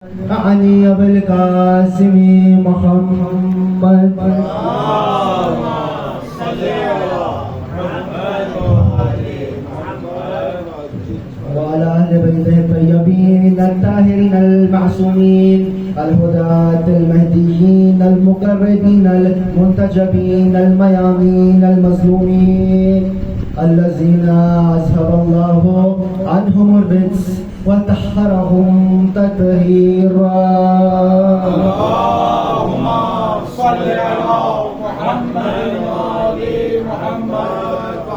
علی ابو القاسم محمد وعلى أهل بيته الطيبين الطاهرين المعصومين الهداة المهديين المقربين المنتجبين الميامين المظلومين الذين أذهب الله عنهم الرجس وطهرهم تطهيرا. اللهم صل على محمد وآل محمد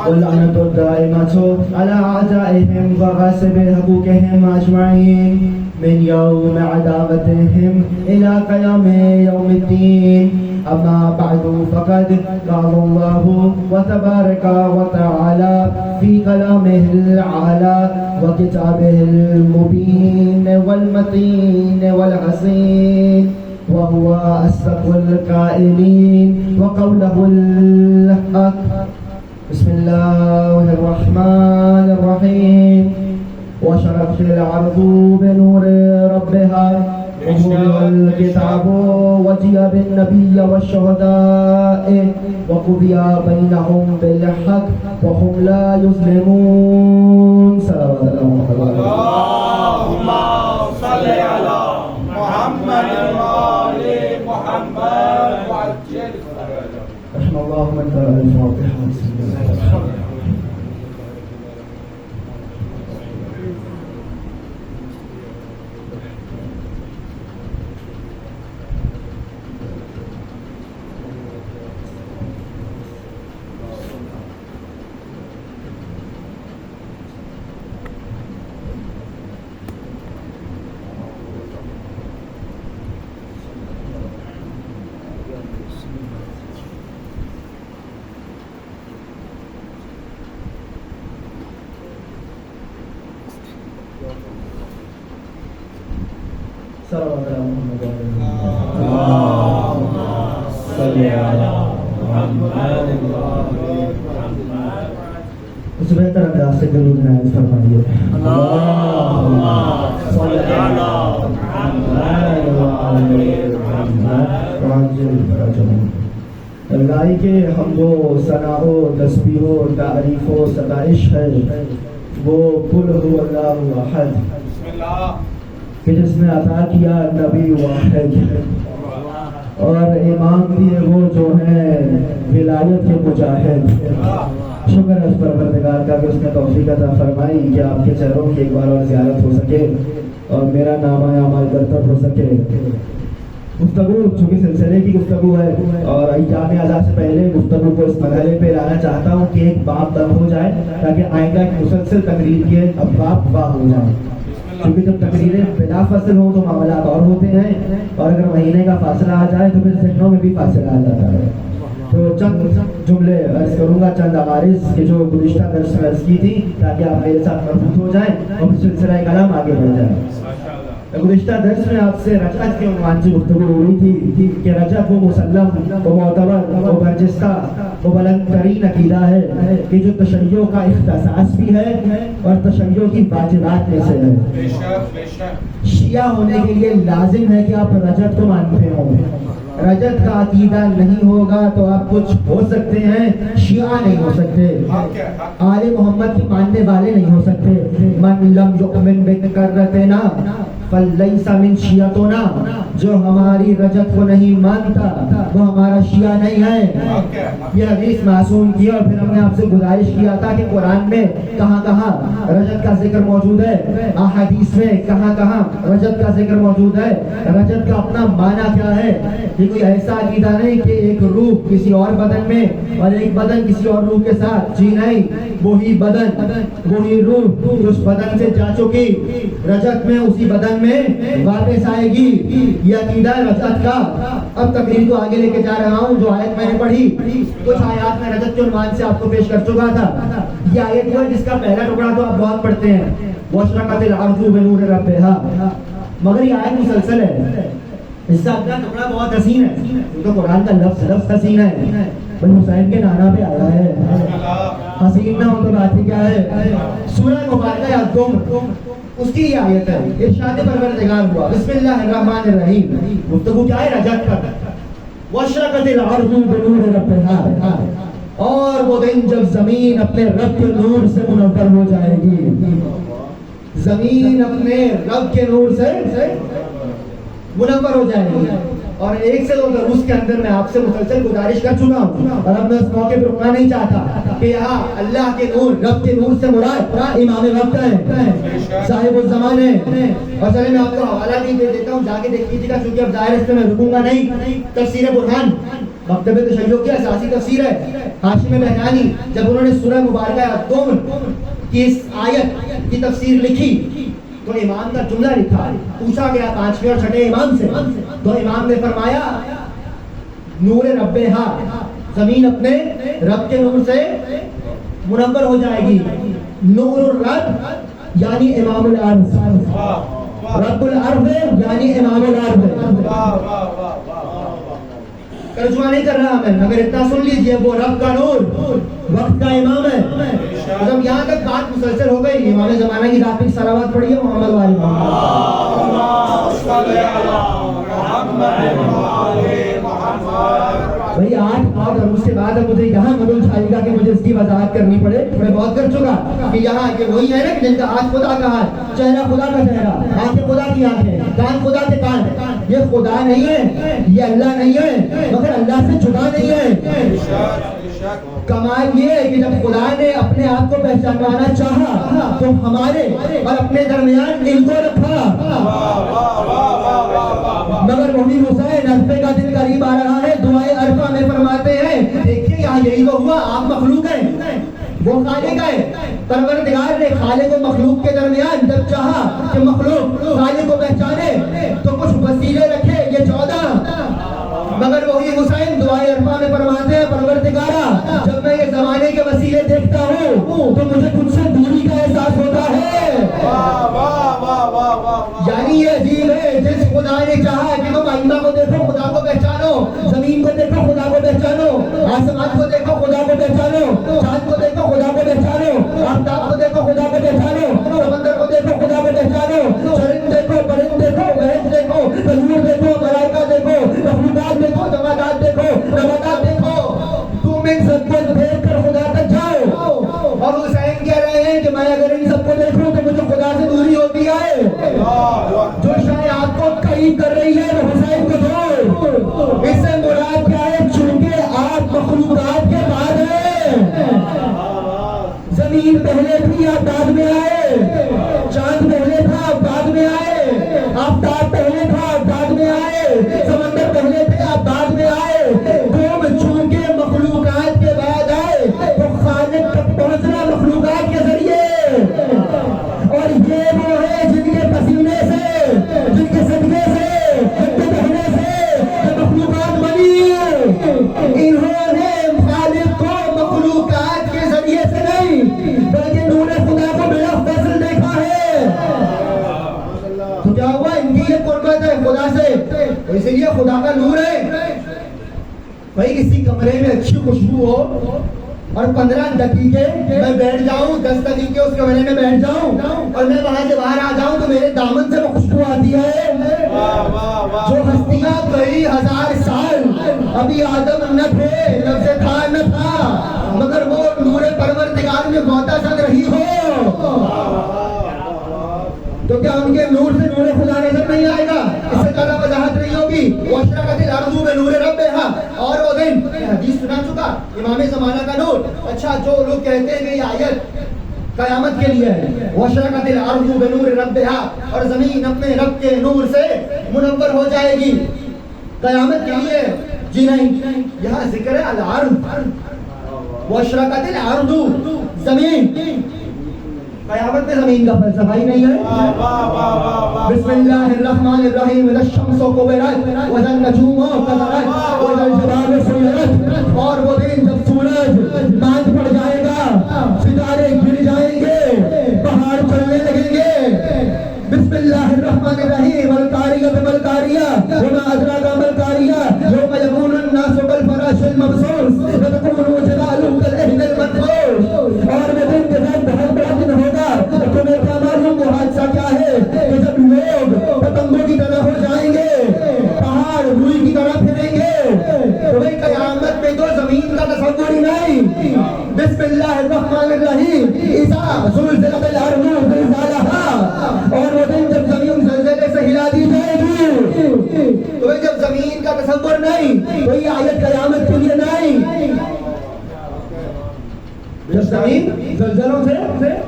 واللعنة الدائمة على أعدائهم وغاصبي حقوقهم أجمعين من يوم عداوتهم إلى قيام يوم الدين. أما بعد فقد قال الله وتبارك وتعالى في كلامه الأعلى وكتابه المبين والمتين والحسين وهو أصدق القائلين وقوله الحق. بسم الله الرحمن الرحيم. وشرقت الأرض بنور ربها وحمل الكتاب وجيء بالنبي والشهداء وقضي بينهم بالحق وهم لا يظلمون. صلوات الله. اللهم صل على محمد وآل محمد وعجل فرجهم. رحم الله من قرأ الفاتحة. بسم الله. صلوات محمد. اللهم صل على محمد وآل محمد. اس بہتر انداز سے درود نائز فرمائیے. اللهم صل على محمد وآل محمد وعجل فرجهم. اللہ کے حمد و ثنا و تسبیح و تعریف و ستائش ہے وہ قل هو اللہ احد بسم اللہ کہ جس نے عطا کیا نبی واحد اور امام دیے وہ جو ہیں ولایت کے مجاہد. شکر ہے اس پروردگار کا کہ اس نے توفیق عطا فرمائی کہ آپ کے چہروں کی ایک بار اور زیارت ہو سکے اور میرا نامہ اعمال برتر ہو سکے. گفتگو چونکہ سلسلے کی گفتگو ہے اور ایام اعزاء سے پہلے گفتگو کو اس مرحلے پہ لانا چاہتا ہوں کہ ایک باب دم ہو جائے تاکہ آئندہ ایک مسلسل تقریر کے ابواب واہ ہو جائیں. کیونکہ جب تقریریں بلا فصل ہوں تو معاملات اور ہوتے ہیں اور اگر مہینے کا فاصلہ آ جائے تو پھر ذہنوں میں بھی فاصلہ آ جاتا ہے. تو چند جملے عرض کروں گا، چند عوارض کہ جو گزشتہ درس میں عرض کی تھی تاکہ آپ میرے ساتھ مربوط ہو جائیں اور پھر سلسلہ کلام آگے بڑھ جائے. گزشتہ درس میں آپ سے رجعت کے عنوان سے گفتگو ہو رہی تھی کہ رجعت وہ مسلم، وہ معتبر، وہ برجستہ، وہ بلند ترین عقیدہ ہے کہ جو تشیع کا اختصاص بھی ہے اور تشیع کی واجبات میں سے ہے. شیعہ ہونے کے لیے لازم ہے کہ آپ رجعت کو مانتے ہوں. رجعت کا عقیدہ نہیں ہوگا تو آپ کچھ ہو سکتے ہیں، شیعہ نہیں ہو سکتے، آل محمد کے ماننے والے نہیں ہو سکتے. من لم یؤمن بکرتنا فلیس من شیعتنا. جو ہماری رجعت کو نہیں مانتا وہ ہمارا شیعہ نہیں ہے. یہ حدیث معصوم کی اور پھر ہم نے آپ سے گزارش کیا تھا کہ قرآن میں کہاں کہاں رجعت کا ذکر موجود ہے، احادیث میں کہاں کہاں رجعت کا ذکر موجود ہے. رجعت کا اپنا معنی کیا ہے؟ یہ کوئی ایسا عقیدہ نہیں کہ ایک روح کسی اور بدن میں اور ایک بدن کسی اور روح کے ساتھ. جی نہیں، وہی بدن وہی روح اس بدن سے جا چکی رجعت میں اسی بدن میں واپس آئے گی. یہ عقیدہ ہے رجعت کا. اب تقریر کو آگے لے کے جا رہا ہوں. جو آیت میں نے پڑھی کچھ آیات میں رجعت کے عنوان سے آپ کو پیش کر چکا تھا. یہ آیت ہے جس کا پہلا ٹکڑا تو آپ بہت پڑھتے ہیں، وَأَشْرَقَتِ الْأَرْضُ بِنُورِ رَبِّهَا، مگر یہ آیت مسلسل ہے. اس سے اگلا ٹکڑا بہت حسین ہے، وہ تو قرآن کا لفظ حسین ہے، بھائی حسین کے نانا پہ آیا ہے، حسین نہ ہو تو بات ہی کیا ہے۔ سورہ مبارکہ الدم اس کی یہ آیت ہے، ارشاد پروردگار ہوا بسم اللہ الرحمن الرحیم، گفتگو کیا ہے رجت پر، واشرقت الارض بنور ربہا، اور وہ دن جب زمین اپنے رب کے نور سے منور ہو جائے گی، زمین اپنے رب کے نور سے منور ہو جائے گی۔ اور ایک سے دو دروس کے اندر میں آپ سے مسلسل گزارش کر چکا ہوں، اور اب میں اس موقع پہ رکنا نہیں چاہتا کہ یہاں اللہ کے نور، رب کے نور سے مراد امام وقت ہے، صاحب الزمان ہے۔ اور چلے میں آپ کو حوالہ بھی دے دیتا ہوں، جا کے دیکھ لیجیے گا، چونکہ اب ظاہر اس پہ میں رکوں گا نہیں۔ تفسیر برہان مکتب تشیع کی اساسی تفسیر ہے، ہاشم بہرانی، جب انہوں نے سورہ مبارکہ الدم کی اس آیت کی تفسیر لکھی تو امام کا جملہ لکھا، پوچھا گیا 5ویں اور 6ٹھے امام سے، تو امام نے فرمایا نور ربہا، زمین اپنے رب کے نور سے منور ہو جائے گی۔ نور الرب یعنی امام الارض، رب الارض یعنی امام الارض۔ ترجمہ نہیں کر رہا میں، مگر اتنا سن لیجئے، وہ رب کا نور، وقت کا امام ہے۔ جب یہاں تک بات مسلسل ہو گئی، امام زمانہ کی ذات پہ صلوات پڑھیے محمد والی بھائی 8 دروس کے بعد اب مجھے یہاں مدل چھائے گا کہ مجھے اس کی وضاحت کرنی پڑے، میں بہت کر چکا کہ یہاں یہ وہی ہے نا کہ جن کا ہاتھ خدا کا ہاتھ، چہرہ خدا کا چہرہ، آنکھیں خدا کی آنکھیں، کان خدا کے کان، یہ خدا نہیں ہے، یہ اللہ نہیں ہے، مگر اللہ سے جدا نہیں ہے۔ کمال یہ ہے کہ جب خدا نے اپنے آپ کو پہچانوانا چاہا تو ہمارے اور اپنے درمیان ان کو رکھا، مگر وہی حسین عرفے کا دن قریب آ رہا ہے، دعائے عرفہ میں فرماتے ہیں دیکھیے یہاں یہی تو ہوا، آپ مخلوق ہیں، وہ خالق ہے۔ پروردگار نے خالق و مخلوق کے درمیان جب چاہا کہ مخلوق خالق کو پہچانے تو کچھ وسیلے رکھے، یہ 14، مگر وہی حسین دعائے عرفہ میں فرماتے ہیں پروردگارا جب میں یہ زمانے کے وسیلے دیکھتا ہوں تو مجھے تجھ سے دوری کا احساس ہوتا ہے۔ یعنی یہ عجیب ہے، جس خدا نے چاہا کہ تم آئندہ کو دیکھو خدا کو پہچانو، زمین کو دیکھو خدا کو پہچانو، آسمان کو دیکھو خدا کو پہچانو، چاند کو دیکھو خدا کو پہچانو، آفتاب کو دیکھو خدا کو پہچانو، سمندر کو دیکھو خدا کو پہچانو، چرند دیکھو، پرند دیکھو، بحر دیکھو، طیور دیکھو، ملائکہ دیکھو، مخلوقات دیکھو، جمادات دیکھو، نباتات دیکھو، تم ان سب کو دیکھ کر خدا تک جاؤ۔ اور حسین کہہ رہے ہیں کہ میں اگر ان سب کو دیکھوں تو مجھے خدا سے دوری ہوتی ہے، جو شاید آپ کو قریب کر رہی ہے وہ حسین کو دو۔ اس سے مراد کیا ہے؟ چونکہ آپ مخلوقات کے بعد ہیں، زمین پہلے تھی آپ بعد میں آئے، چاند پہلے تھا آپ بعد میں آئے، آفتاب پہلے تھا آپ بعد میں آئے، سمندر پہلے تھے آپ بعد میں آئے، تم چونکہ مخلوقات کے بعد آئے تو خالق تک پہنچنا مخلوقات کے ذریعے، اور یہ وہ ہے جن کے پسینے سے، جن کے صدقے سے، جن کے بہنے سے مخلوقات بنی، انہوں نے خالق کو مخلوقات کے ذریعے سے نہیں بلکہ نور خدا کو بلا فضل دیکھا ہے۔ تو کیا ہوا؟ ان کی یہ قربت ہے خدا سے، اسی لیے خدا کا نور ہے۔ بھائی کسی کمرے میں اچھی خوشبو ہو اور 15 دقیقے میں بیٹھ جاؤں، 10 دقیقے اس کمرے میں بیٹھ جاؤں اور میں وہاں سے باہر آ جاؤں تو میرے دامن سے وہ خوشبو آتی ہے۔ جو ہستیاں کئی ہزار سال ابھی آدم نہ تھے، لفظ تھا نہ تھا، مگر وہ نور پروردگار میں معتزد رہی ہو، تو کیا ان کے نور سے نور خدا نظر نہیں آئے گا؟ اس سے زیادہ وضاحت نہیں ہوگی۔ واشرقت الارض بنور ربہا، اور وہ دن حدیث سنا چکا امام زمانہ کا نور۔ اچھا جو لوگ کہتے ہیں کہ یہ آیت قیامت کے لیے ہے، واشرقت الارض بنور ربہا، اور زمین اپنے رب کے نور سے منور ہو جائے گی، قیامت کے لیے؟ جی نہیں، یہاں ذکر ہے الارض، واشرقت الارض زمین، قیامت میں زمین کا فلسفہ ہی نہیں ہے۔ بسم اللہ الرحمن الرحیم، اذا الشمس کورت واذا النجوم انکدرت واذا الجبال سیرت، اور وہ دن جب سورج باند پڑ جائے گا، ستارے گر جائیں گے، پہاڑ چلنے لگیں گے۔ بسم اللہ الرحمن الرحیم، القاریہ بما القاریہ وما زلزلت الارض زلزالها، اور وہ دن جب زمین زلزلے سے ہلا دی جائے گی. تو جب زمین کا تصور نہیں تو یہ آیت قیامت کے لیے نہیں. جب زمین زلزلوں سے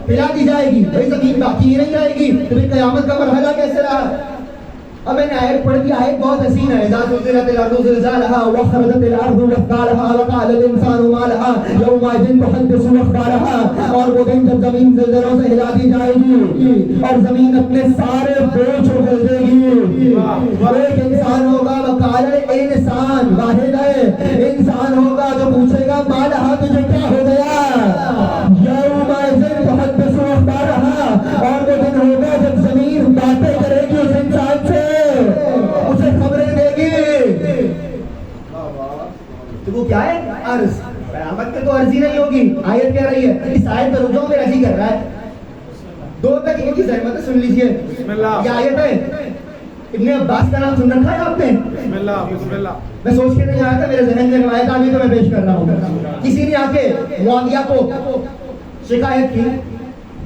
ہلا دی جائے گی وہی زمین باقی ہی نہیں رہے گی تو پھر قیامت کا مرحلہ کیسے رہا؟ اب میں نے آیت پڑھ دی، آیت بہت حسین ہے. اذا زلزلت الارض زلزالها واخرجت الارض مثقالها وقال الانسان ما لها يومئذ تحدث اخبارها، اور وہ دن جب زمین زلزلوں سے ہلا دی جائے گی اور زمین اپنے سارے بوجھ اٹھا دے گی. ایک انسان ہوگا وقال الانسان، واحد ہے انسان ہوگا جو پوچھے گا ما لها، تجھے کیا ہو گیا؟ یومئذ تحدث اخبارها، اور وہ دن ہوگا جب زمین باتیں کرے گی اس انسان سے، اسے خبریں دے گی. تو وہ کیا ہے؟ عرض. قیامت میں تو عرضی نہیں ہوگی. آیت کہہ رہی ہے، اس آیت پر رجوع میں رضی کر رہا ہے. 2 دقیقے کی زحمت ہے، سن لیجئے. یہ آیت ہے، ابن عباس کا نام سن رکھا ہے آپ نے؟ بسم اللہ بسم اللہ. میں سوچ کے نہیں آیا تھا، میرے ذہن میں روایت آ گئی تو میں پیش کر رہا ہوں. کسی نے آ کے معاویہ کو شکایت کی.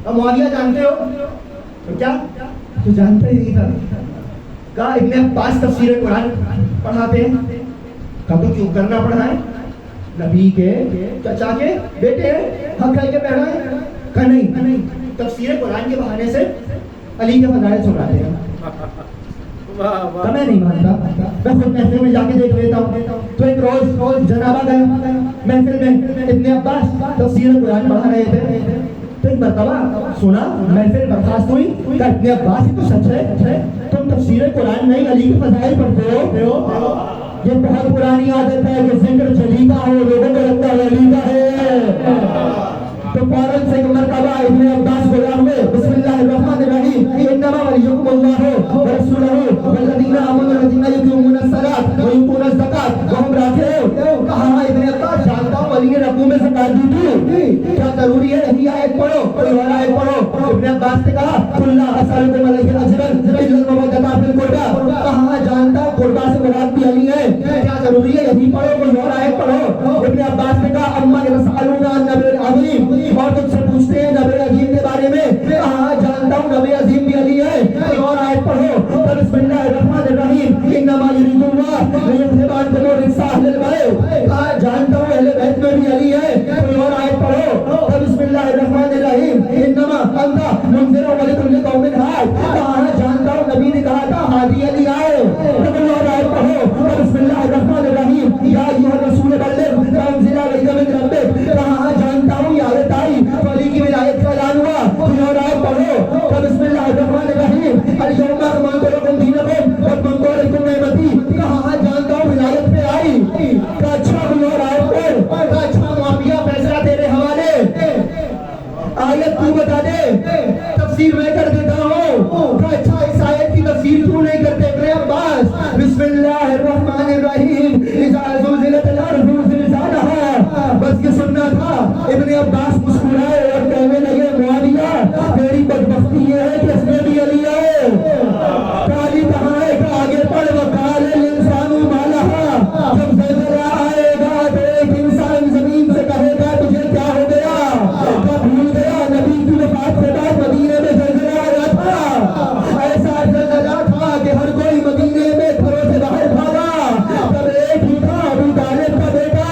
اب معاویہ جانتے ہو تو کیا؟ تو جانتے ہی نہیں تھا. کہا ابن عباس تفسیر قرآن پڑھاتے ہیں. کہا تو کیوں کرنا پڑھائیں؟ نبی کے چچا کے بیٹے ہیں، حق کھائی کے پڑھائیں. کہا نہیں، تفسیر قرآن کے بہانے سے علی کے فضائل سناتے ہیں. میں نہیں مانتا، میں خود محفل میں جا کے دیکھ لیتا ہوں. تو ایک روز جنابہ گیا محفل میں، ابن عباس تفسیر قرآن پڑھا رہے تھے. تو ایک مرتبہ سنا، محفل برخاست ہوئی. کہ ابن عباس ہی تو سچ ہے، تم تفسیر قرآن نہیں علی کے فضائل پڑھتے ہو. یہ بہت پرانی عادت ہے کہ ذکر چلی کا ہو، لوگوں کو لگتا ہے علی کا ہے. تو فوراً سے ایک مرتبہ ابن عباس بولا ہوئے بسم اللہ الرحمن الرحیم انما ولیکم اللہ ورسولہ والذین آمنوا الذین یقیمون الصلاۃ ویؤتون الزکاۃ وهم راکعون. کہا ابن عباس جانتا ہوں علی نے رکوع میں زکات دی تھی، کیا ضروری ہے یہی آیت پڑھو؟ کوئی اور آیت پڑھو. ابن عباس نے کہا قل لا اسألکم علیہ اجرا الا المودۃ فی القربى. کہا جانتا ہوں قربہ سے مراد بھی علی ہے، کیا ضروری ہے یہی پڑھو؟ کوئی اور آیت پڑھو. ابن عباس نے کہا اما یسألون عن النبی العظیم، اور تم سے پوچھتے ہیں نبی عظیم کے بارے میں. کہا جانتا ہوں نبی عظیم بھی علی ہے، کوئی اور آیت پڑھو. بسم اللہ الرحمن الرحیم انما یرید اللہ لیذهب عنکم الرجس اہل البیت. کہا جانتا ہوں اہل بیت میں بھی علی ہے، کوئی اور آیت پڑھو. بسم اللہ الرحمن الرحیم انما انت منذر ولکل قوم ہاد. کہا جانتا ہوں نبی نے کہا تھا ہادی علی آئے، کوئی اور آیت پڑھو. بسم اللہ الرحمن الرحیم یا ایھا الرسول بلغ ما انزل الیک من ربک. کہا جانتا ہوں یہ آیت آئی علی کی ولایت کا اعلان ہوا، کوئی اور آیت پڑھو. بسم اللہ الرحمن الرحیم الیوم اکملت لکم دینکم واتممت علیکم نعمتی. کہا جانتا ہوں ولایت پہ آئی. کہا اچھا کوئی اور آیت پڑھ. کہا اچھا معاویہ فیصلہ تیرے حوالے، آیت تو بتا دے، تفسیر میں کر دیتا ہوں. کہا اچھا اس آیت کی تفسیر تو نہیں کرتے ابن عباس؟ بسم اللہ الرحمن الرحیم اذا زلزلت الارض زلزالها، بس یہ سننا تھا. ابن عباس مسکرائے اور کہنے لگے معاویہ تیری بدبختی یہ ہے کہ اس میں بھی علی ہے. علی کہاں ہے؟ کہ آگے پڑھ وقال الانسان ما لها. جب زلزلہ آئے گا تو ایک انسان زمین سے کہے گا تجھے کیا ہو گیا؟ کیا بھول گیا نبی کی وفات کے بعد مدینے میں زلزلہ آیا تھا؟ ایسا زلزلہ تھا کہ ہر کوئی مدینے میں گھروں سے باہر بھاگا. تب ایک ہی تھا ابو طالب کا بیٹا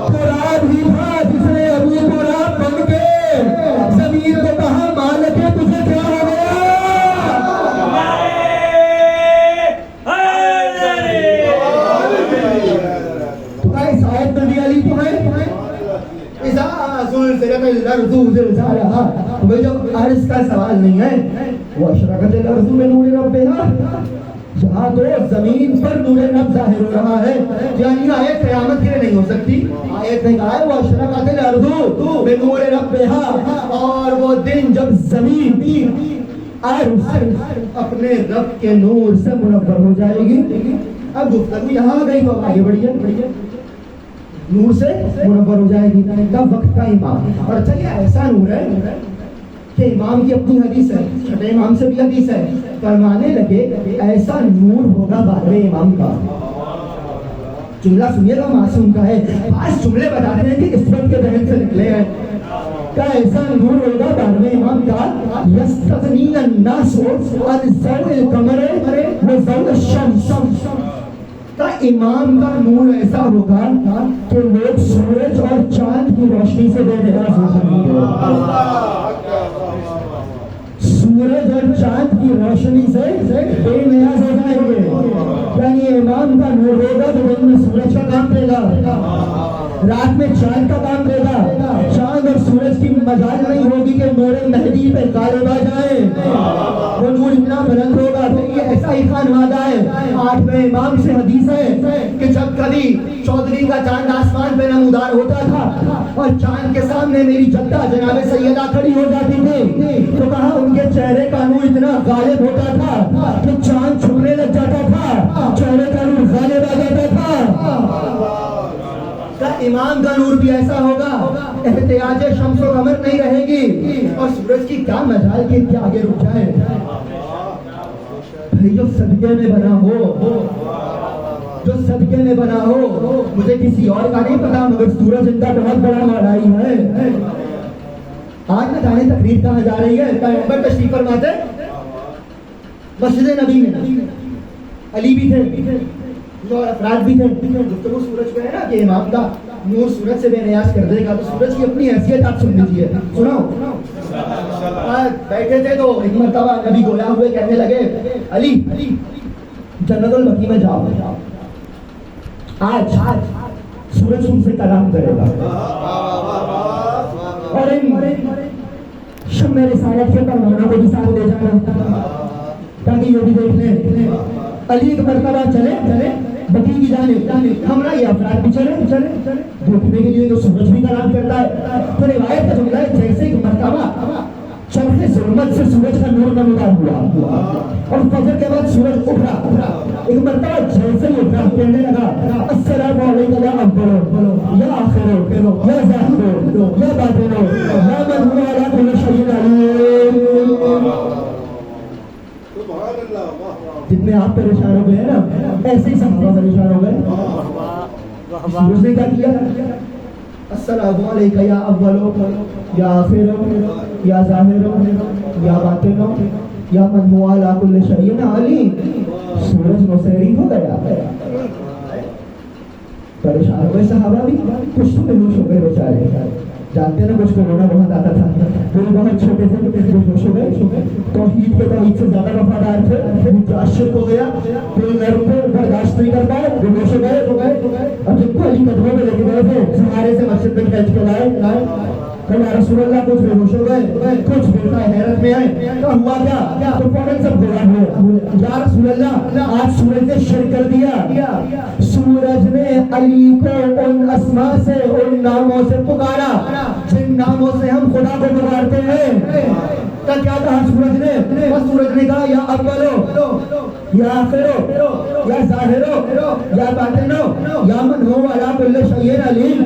قرآن ہی تھا جس نے ابو قرآن بن کے زمین کو کہا مالک تجھے کیا ہو گیا؟ تو اس آیت میں بھی علی تو ہے. اذا زلزلت الارض زلزالها، وہ جو عرض کا سوال نہیں ہے. واشرقت الارض بنور ربها، جہاں تو زمین پر نور رب ظاہر ہو رہا ہے. یعنی آیت قیامت کے لیے نہیں ہو سکتی. آیت نے کہا ہے واشرقت الارض بنور ربها، اور وہ دن جب زمین اپنے رب کے نور سے منور ہو جائے گی. اب گفتگو یہاں آ گئی تو آگے بڑھیے. نور سے منور ہو جائے گی کا وقت کا امام. اور اچھا یہ ایسا نور ہے کہ امام کی اپنی حدیث ہے، چھٹے امام سے بھی حدیث ہے، فرمانے لگے ایسا نور ہوگا 12ویں امام کا. جملہ سنیے گا معصوم کا ہے. بعض جملے بتاتے ہیں کہ اس وقت کے ذہن سے نکلے ہیں. کا ایسا نور ہوگا 12ویں امام کا یستغنی الناس عن ضوء القمر و ضوء الشمس کا امام کا نور ایسا ہوگا کہ لوگ سورج اور چاند کی روشنی سے بے نیاز ہو جائیں گے. سورج اور چاند کی روشنی سے بے نیاز ہو جائیں گے. یعنی امام کا نور ہوگا تو دن میں سورج کا کام دے گا, رات میں چاند کا کام دے گا. چاند اور سورج کی مجال نہیں ہوگی کہ نور مہدی پہ غالب آ جائے, وہ نور اتنا بلند ہوگا. تو یہ ایسا ہی خانوادہ ہے. 8ویں امام سے حدیث ہے کہ جب کبھی چودھری کا چاند آسمان پہ نمودار ہوتا تھا اور چاند کے سامنے میری جدہ جناب سیدہ کھڑی ہو جاتی تھی تو کہا ان کے چہرے کا نور اتنا غالب ہوتا تھا کہ چاند چھپنے لگ جاتا تھا, چہرے کا نور غالب آ جاتا تھا. امام کا نور بھی ایسا ہوگا, احتیاج شمس و قمر نہیں رہے گی اور سورج کی کیا مجال کے کیا آگے رک جائے. بھائی جو صدقے میں بنا ہو, جو صدقے میں بنا ہو, مجھے کسی اور کا نہیں پتا مگر سورج ان کا بہت بڑا مارائی ہے. آج نہ جانے تقریر کہاں جا رہی ہے, پیغمبر تشریف فرماتے مسجد نبی میں علی بھی تھے اور افراد بھی تھے. گفتگو سورج پہ ہے نا کہ امام کا نور سورج سے بے نیاز کر دے گا, تو سورج کی اپنی حیثیت آپ سن لیجیے. سناؤ, بیٹھے تھے تو ایک مرتبہ نبی گویا ہوئے کہنے لگے علی جنت البقیع میں جاؤ, آج سورج تم سے کلام کرے گا اور شمع رسالت کے پروانہ کو بھی ساتھ لے جانا تاکہ یہ بھی دیکھ لیں. علی ایک مرتبہ چلے بقیع کی جانب, ہمارا یہ افراد بھی چلے دیکھنے کے لیے تو سورج بھی کلام کرتا ہے. تو روایت کا جملہ ہے جیسے ایک مرتبہ چرخ ظلمت سے سورج کا نور نمودار ہوا اور فجر کے بعد سورج اٹھا. ایک مرتبہ جیسے ہی اٹھا کہنے لگا السلام علیکم یا اول یا آخر یا ظاہر یا باطن یا من هو علی کل شیء علیم. جتنے آپ پریشان ہو گئے ہیں نا ایسے ہی صحابہ پریشان ہو گئے. سورج نے کیا کیا, السلام علیکم یا اول یا آخر یا ظاہر یا باطن یا من هو علی کل شیء علیم. سورج نوسیری ہو گیا, پریشان ہو گئے صحابہ بھی, کچھ تو بےہوش ہو گئے بیچارے. جانتے ہیں نا کچھ کورونا بہت آتا تھا, وہ بہت چھوٹے تھے بےہوش ہو گئے. توحید کے توحید سے زیادہ وفادار تھے, متعشق ہو گیا, کوئی نرم کو برداشت نہیں کر پائے, بےہوش ہو گئے. اور جب کو علی قدموں میں لے کے گئے تھے سہارے سے مسجد میں کھینچ کے لائے, کہ یا رسول اللہ کچھ بےہوش ہو گئے, کچھ بیٹا حیرت میں آئے, کہا ہوا کیا, تو فوراً سب گواہ ہوئے, یا رسول اللہ آج سورج نے شر کر دیا. سورج نے علی کو ان اسماء سے, ان ناموں سے پکارا جن ناموں سے ہم خدا کو پکارتے ہیں. کیا کہا سورج نے, سورج نے کہا یا اولو یا آخرو یا ظاہرو یا باطنو یا من هو علی کل شیء علیم.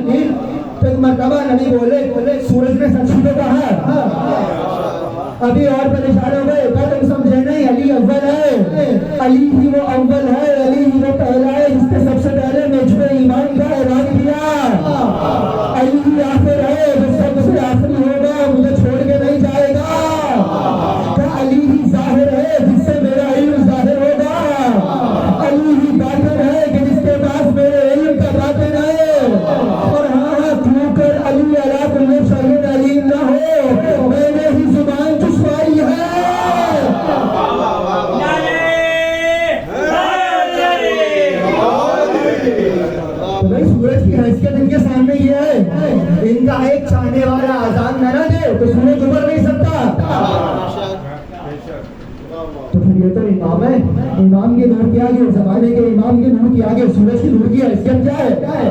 تو ایک مرتبہ نبی بولے سورج نے سچ ہی تو کہا. ابھی اور پریشان ہو گئے, کیا تم سمجھے نہیں علی اول ہے, علی ہی وہ اول ہے, علی ہی وہ پہلا ہے جس نے سب سے پہلے نجم ایمان کا اعلان کیا. علی ہی آخر ہے جو سب سے آخری ہوگا, مجھے چھوڑ کے نہیں جائے گا. کہ علی ہی ظاہر ہے جس سے میرا علم ظاہر ہوگا, علی ہی باطن ہے کہ جس کے پاس میرے علم کا باطن ہے. اور علی علی کل شیء علیم نہ ہو, میں نے ہی زبان چسوائی ہے. بھائی سورج کی حیثیت ان کے سامنے یہ ہے, ان کا ایک چاہنے والا اذان نہ دے تو سورج ابھر نہیں سکتا. تو پھر یہ تو امام ہے, امام کے نور کے آگے, زمانے کے امام کے نور کے آگے سورج کی نور کی حیثیت کیا ہے.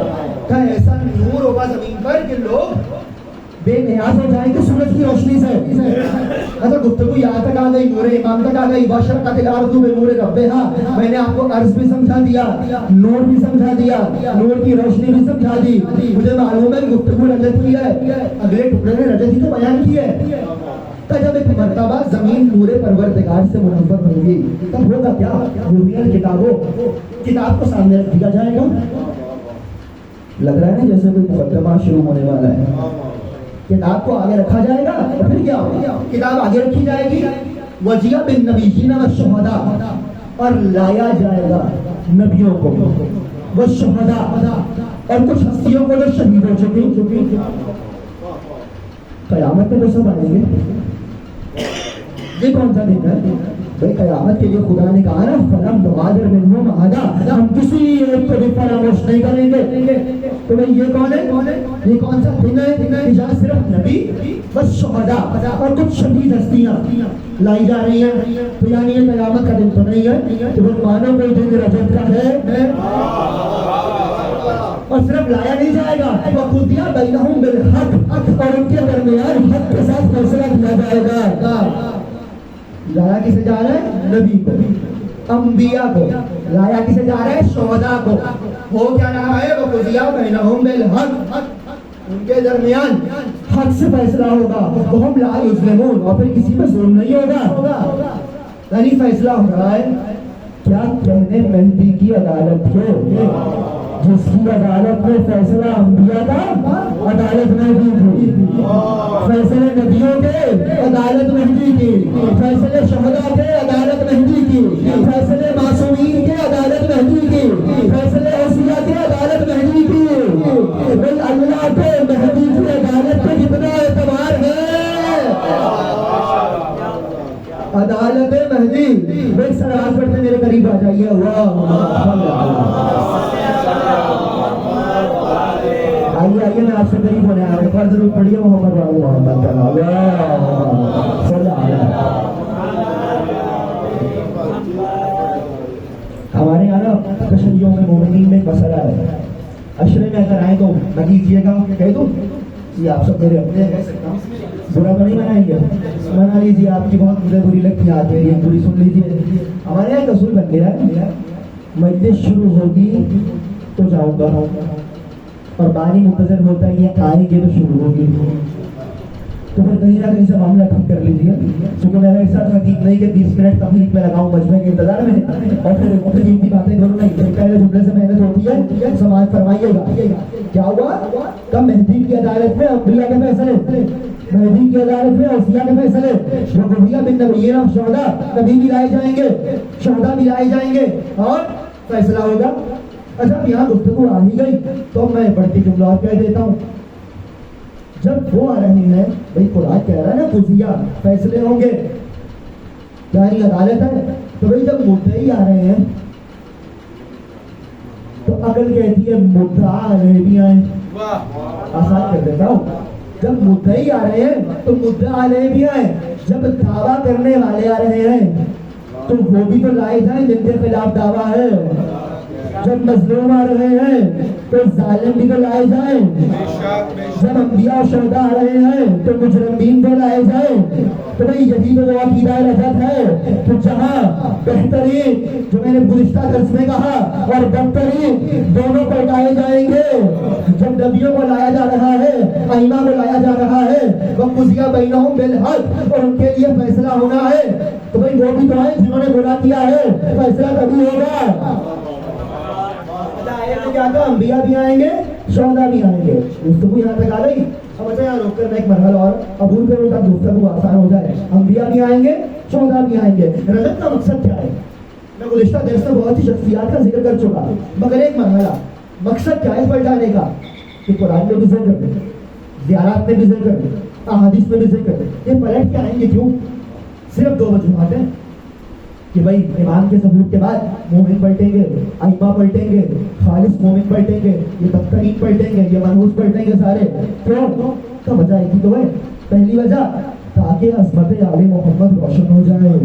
ایسا نور ہوگا زمین پر کہ لوگ بے نیاز ہو جائیں گے سورج کی روشنی سے. اگر گفتگو یہاں تک آ گئی, نور امام تک آ گئی, باشرقت الارض بنور ربہا, میں نے آپ کو عرض بھی سمجھا دیا, نور بھی سمجھا دیا, نور کی روشنی بھی سمجھا دی. مجھے معلوم ہے گفتگو رجت کی ہے, اگلے ٹکڑے میں رجت ہی تو بیان کی ہے. جب ایک مرتبہ زمین نور پروردگار سے منور ہوگی تب ہوگا کیا, روحیت کتاب کو سامنے رکھ دیا جائے گا. لگ رہا ہے نا جیسے کوئی مقدمہ شروع ہونے والا ہے. کتاب کو آگے رکھا جائے گا تو پھر کیا ہوگا؟ کتاب آگے رکھی جائے گی، وجیہ بالنبیین والشہداء، اور لایا جائے گا نبیوں کو، والشہداء، اور کچھ ہستیوں کو جو شہید ہو چکی۔ قیامت میں تو سب آئیں گے، یہ کون سا دن ہے بھائی؟ قیامت کے لیے خدا نے کہا نا فلم نغادر منہم احدا، ہم کسی ایک کو بھی فراموش نہیں کریں گے۔ تو بھائی یہ کون ہے؟ یہ کون سا دن ہے کہ جہاں صرف نبی بس شہداء اور کچھ شہید ہستیاں لائی جا رہی ہیں؟ تو یعنی یہ قیامت کا دن تو نہیں ہے کہ وہ مانو کوئی دن رجب کا ہے، اور صرف لایا نہیں جائے گا، وَقُضِيَ بَيْنَهُمْ بِالْحَقِّ، اور ان کے درمیان حق کے ساتھ فیصلہ کیا جائے گا۔ لایا کسے جا رہا ہے؟ نبی کو، انبیاء کو۔ لایا کسے جا رہا ہے؟ شہداء کو۔ ہو کیا رہا ہے؟ وَقُضِيَ بَيْنَهُمْ بِالْحَقِّ، ان کے درمیان حق سے فیصلہ ہوگا، وَهُمْ لَا يُظْلَمُونَ، اور پھر کسی پہ ظلم نہیں ہوگا، یعنی فیصلہ ہو رہا ہے۔ کیا کہنے مہدی کی عدالت ہو جس کی عدالت میں فیصلہ انبیاء کا عدالت مہدی کی، فیصلے نبیوں کے عدالت مہدی کی، فیصلے شہداء کے عدالت مہدی کی، فیصلے معصومین کے عدالت مہدی کی، فیصلے اوصیاء کے عدالت مہدی کی۔ بھائی اللہ کے مہدی کی عدالت پہ کتنا اعتبار ہے؟ عدالت مہدی۔ بھائی سلام پڑھتے میرے قریب آ جائیے، آئیے میں آپ سے قریب ہونے آ رہا ہوں، ضرور پڑھیے محمد محمد ہمارے یہاں نا تشیعوں میں مومنین میں ایک مسئلہ ہے، عشرے میں اگر آئیں تو نہ کیجیے گا، کہہ دوں یہ آپ سب میرے اپنے کہہ سکتا ہوں، برا تو نہیں منائیں گے، منا لیجیے، آپ کی بہت مجھے بری لگتی آتی ہے، یہ بری سن لیجیے۔ ہمارے یہاں ایک اصول بن گیا ہے، مجلس شروع ہوگی تو جاؤں گا، اور بانی منتظر ہوتا ہے یہ آئیں گے تو شروع ہوگی، تو پھر کہیں نہ کہیں سے معاملہ ٹھیک کر لیجیے، کیونکہ میرا ایک ساتھ حقیق نہیں کہ 20 منٹ تفریق میں لگاؤں مجمع کے انتظار میں، اور پھر قیمتی باتیں کروں نہیں، پہلے جملے سے محنت ہوتی ہے، سماعت فرمائیے گا۔ کیا ہوا؟ کب مہدی کی عدالت میں انبیاء کے فیصلے، مہدی کی عدالت میں اوصیاء کے فیصلے، وَقُضِيَ بِالنَّبِيِّينَ وَالشُّهَدَاء، نبی بھی لائے جائیں گے، شہداء بھی لائے جائیں گے، اور فیصلہ ہوگا۔ اچھا یہاں گفتگو آ ہی گئی تو میں بڑھتی جملہ اور کہہ دیتا ہوں، جب وہ آ رہے ہیں، بھائی قرآن کہہ رہا ہے نا قضیہ، فیصلے ہوں گے، یعنی عدالت ہے، تو بھائی جب مدعی آ رہے ہیں تو عقل کہتی ہے مدعا علیہ بھی آئیں، آسان کر دیتا ہوں، جب مدعی آ رہے ہیں تو مدعا علیہ بھی آئیں، جب دعویٰ کرنے والے آ رہے ہیں تو وہ بھی تو لائے جائیں جن کے خلاف دعویٰ ہے، جب مظلوم آ رہے ہیں تو ظالم بھی تو لائے جائیں، جب انبیاء و شہداء آ رہے ہیں تو مجرمین بھی لائے جائیں۔ تو بھائی یہی تو وہ عقیدہ رجعت ہے کہ جہاں بہترین، جو میں نے گزشتہ درس میں کہا، اور بدترین دونوں کو لائے جائیں گے، جب نبیوں کو لایا جا رہا ہے، ائمہ کو لایا جا رہا ہے، وَقُضِيَ بَيْنَهُمْ بِالْحَقِّ، اور ان کے لیے فیصلہ ہونا ہے، تو بھائی وہ بھی تو ہیں جنہوں نے گناہ کیا ہے، فیصلہ کبھی ہوگا۔ کیا تھا؟ انبیاء بھی آئیں گے، شہداء بھی آئیں گے، گفتگو یہاں تک آ گئی۔ اب اچھا یہاں روک کر میں ایک مرحلہ اور عبور کروں تاکہ گفتگو آسان ہو جائے۔ انبیاء بھی آئیں گے، شہداء بھی آئیں گے، رجب کا مقصد کیا ہے؟ میں گزشتہ درس میں بہت سی شخصیات کا ذکر کر چکا، مگر ایک مرحلہ مقصد کیا ہے پلٹانے کا؟ کہ قرآن میں بھی ذکر دے، زیارات میں بھی ذکر دے، احادیث میں بھی ذکر دے، یہ پلٹ کے آئیں گے کیوں؟ صرف دو وجوہات ہیں کہ بھائی امام کے ثبوت کے بعد مومن پلٹیں گے، ائمہ پلٹیں گے، خالص مومن پلٹیں گے، یہ بدترین پلٹیں گے، یہ منحوس پلٹیں گے سارے۔ کیوں؟ تو وجہ ایک ہی تو ہے، پہلی وجہ تاکہ عظمت آل محمد روشن ہو جائے،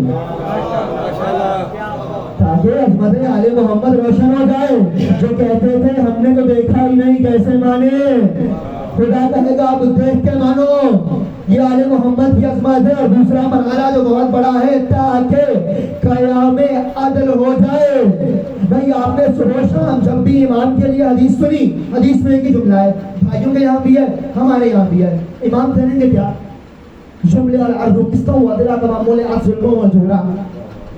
تاکہ عظمت آل محمد روشن ہو جائے۔ جو کہتے تھے ہم نے تو دیکھا ہی نہیں کیسے مانے، خدا کہے گا آپ دیکھ کے مانو، یہ آل محمد کی عظمت ہے۔ اور دوسرا مرحلہ جو بہت بڑا ہے، تاکہ قیام عدل ہو جائے۔ بھائی آپ نے صبح شام جب بھی امام کے لیے حدیث سنی، حدیث میں ایک ہی جملہ ہے، بھائیوں کے یہاں بھی ہے، ہمارے یہاں بھی ہے، امام کہیں گے کیا؟ جملے الارض قسطا وعدلا تمام العصر وجورا،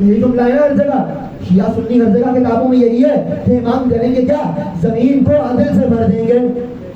یہی جملہ ہے ہر جگہ، شیعہ سنی ہر جگہ کتابوں میں یہی ہے کہ امام کریں گے کیا؟ زمین کو عدل سے بھر دیں گے۔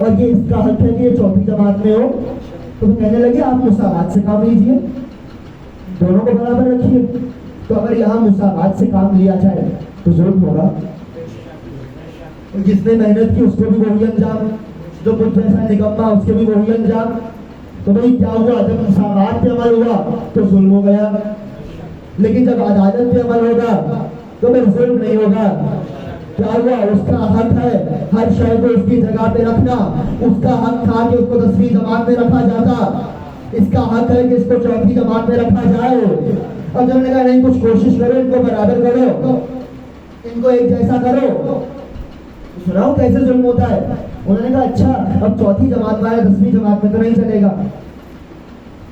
اور یہ اس کا حق ہے کہ یہ چوتھی جماعت میں ہو، تو وہ کہنے لگے آپ مساوات سے کام لیجیے، دونوں کو برابر رکھیے۔ تو اگر یہاں مساوات سے کام لیا جائے تو ظلم ہوگا، جس نے محنت کی اس کو بھی وہی انجام، جو کچھ جیسا نکما اس کے بھی وہی انجام۔ تو بھائی کیا ہوا، جب مساوات پہ عمل ہوا تو ظلم ہو گیا، لیکن جب عدالت پہ عمل ہوگا تو پھر ظلم نہیں ہوگا۔ کیا ہوا، اس کا حق ہے ہر شے کو اس کی جگہ پہ رکھنا، اس کا حق تھا کہ اس کو 10ویں جماعت میں رکھا جاتا، اس کا حق ہے کہ اس کو چوتھی جماعت میں رکھا جائے۔ اور جب نے کہا نہیں کچھ کوشش کرو، ان کو برابر کرو، ان کو ایک جیسا کرو، سناؤ کیسے ظلم ہوتا ہے۔ انہوں نے کہا اچھا اب چوتھی جماعت والے 10ویں جماعت میں تو نہیں چلے گا،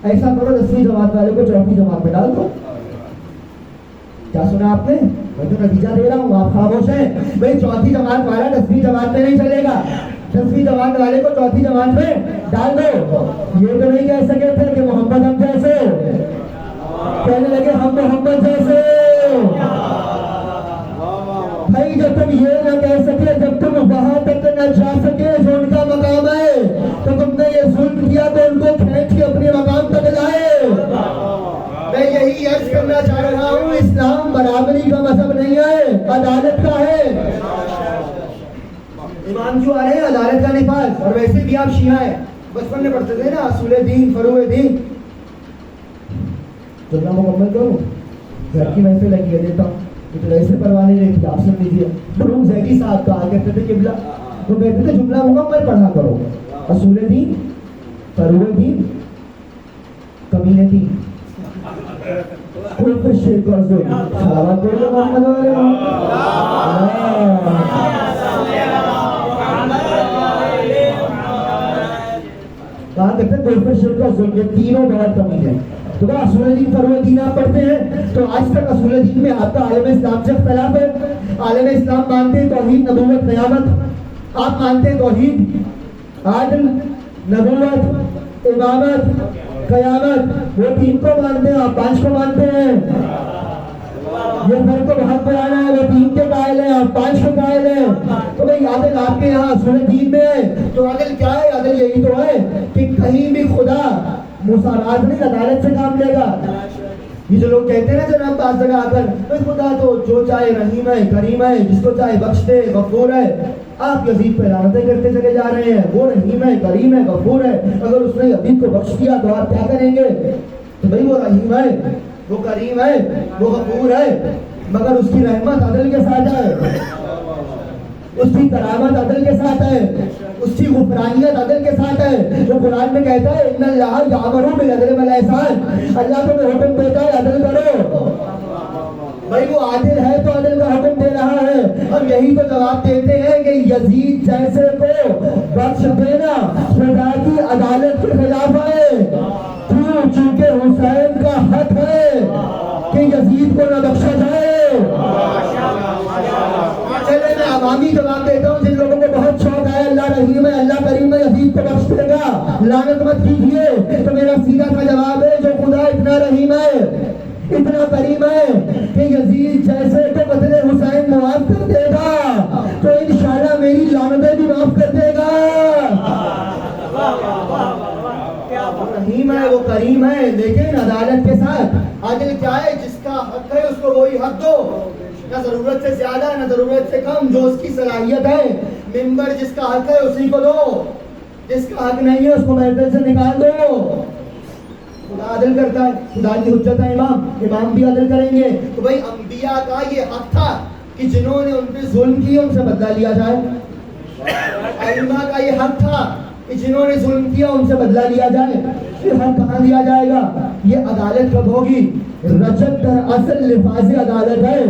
ایسا کرو 10ویں جماعت والے کو چوتھی جماعت میں ڈال دو۔ کیا سنا آپ نے، میں تو نتیجہ دے رہا ہوں، آپ خاموش ہیں۔ بھائی چوتھی جماعت والا 10ویں جماعت میں نہیں چلے گا، 10ویں جماعت والے کو چوتھی جماعت میں ڈال دو۔ یہ تو نہیں کہہ سکے تھے کہ محمد ہم جیسے، کہنے لگے ہم محمد جیسے۔ بھائی جب تم یہ نہ کہہ سکے، جب تم وہاں تک نہ جا سکے جو ان کا مقام ہے، تو تم نے یہ ظلم کیا تو ان کو کھینچ کے اپنے مقام تک لائے۔ میں یہی عرض کرنا چاہ رہا ہوں، اسلام برابری کا مذہب نہیں ہے، عدالت کا ہے۔ امام جو آ رہے ہیں عدالت کا نفاذ، اور ویسے بھی آپ شیعہ ہیں، بچپن میں پڑھتے تھے نا اصول دین فروع دین۔ جتنا مکمل کروں، گھر کی محفل لگی ہے دیتا ہوں، تو ایسے پروانے نہیں تھی، آپ سن لیجیے۔ مرحوم زیدی صاحب کہا کرتے تھے قبلہ، تو کہتے تھے جملہ مکمل پڑھا کرو، اصول دین فروع دین کمینے دین کفر شرک اور ظلم۔ صلوات پڑھو محمد علیہ کہا کرتے ہیں کفر شرک اور ظلم، یہ تینوں بہت کمی ہے۔ تو کہا اصول دین فروع دین آپ پڑھتے ہیں، تو آج تک اصول دین میں آپ کا عالم اسلام سے اختلاف ہے۔ عالم اسلام مانتے ہیں توحید نبوت قیامت، آپ مانتے ہیں توحید عادل نبوت امامت قیامت، وہ 3 کو مانتے ہیں، آپ 5 کو مانتے ہیں۔ یہ فرق تو بہت پرانا ہے، وہ 3 کے قائل ہیں، آپ 5 کو قائل ہیں۔ تو بھائی عادل آپ کے یہاں اصول دین میں ہے، تو عادل کیا ہے؟ عادل یہی تو ہے کہ کہیں بھی خدا مساوات نہیں، عدالت سے کام لے گا۔ یہ جو لوگ کہتے ہیں نا جناب بعض جگہ آ کر خدا تو جو چاہے رحیم ہے کریم ہے، جس کو چاہے بخش دے غفور ہے، آپ یزید پہ لعنتیں کرتے چلے جا رہے ہیں۔ وہ رحیم ہے کریم ہے غفور ہے، اگر اس نے یزید کو بخش دیا تو آپ کیا کریں گے؟ تو بھائی وہ رحیم ہے، وہ کریم ہے، وہ غفور ہے، مگر اس کی رحمت عدل کے ساتھ ہے، اس کی کرامت عدل کے ساتھ ہے، اس کی غفرانیت عدل کے ساتھ ہے۔ جو قرآن میں کہتا ہے ان اللہ یامر بالعدل والاحسان، اللہ تمہیں حکم دیتا ہے عدل کرو۔ بھائی وہ عادل ہے تو عدل کا حکم دے رہا ہے۔ ہم یہی تو جواب دیتے ہیں کہ یزید جیسے کو بخش دینا خدا کی عدالت کے خلاف ہے، کیوں؟ چونکہ حسین کا حق ہے کہ یزید کو نہ بخشا جائے۔ چلے میں عوامی جواب دیتا ہوں، جن لوگوں کو بہت شوق ہے اللہ رحیم ہے اللہ کریم ہے یزید کو بخش دے گا، لعنت مت کیجیے۔ تو میرا سیدھا سا جواب ہے جو خدا اتنا رحیم ہے اتنا کریم ہے کہ یزید جیسے کو قتل حسین معاف کر دے گا، تو انشاءاللہ میری لعنتیں بھی معاف کر دے گا۔ وہ رحیم ہے وہ کریم ہے، لیکن عدالت کے ساتھ۔ عادل کیا ہے؟ جس کا حق ہے اس کو وہی حق دو، نہ ضرورت سے زیادہ نہ ضرورت سے کم، جو اس کی صلاحیت ہے۔ ممبر جس کا حق ہے اسی کو دو، جس کا حق نہیں ہے اس کو محفل سے نکال دو۔ خدا عدل کرتا ہے، خدا کی حجت ہے امام بھی عدل کریں گے۔ تو بھائی انبیاء کا یہ حق تھا کہ جنہوں نے ان پہ ظلم کیا ان سے بدلہ لیا جائے، ائمہ کا یہ حق تھا کہ جنہوں نے ظلم کیا ان سے بدلہ لیا جائے۔ یہ حق کہاں دیا جائے گا؟ یہ عدالت کب ہوگی؟ رجب در اصل لفاظ عدالت ہے۔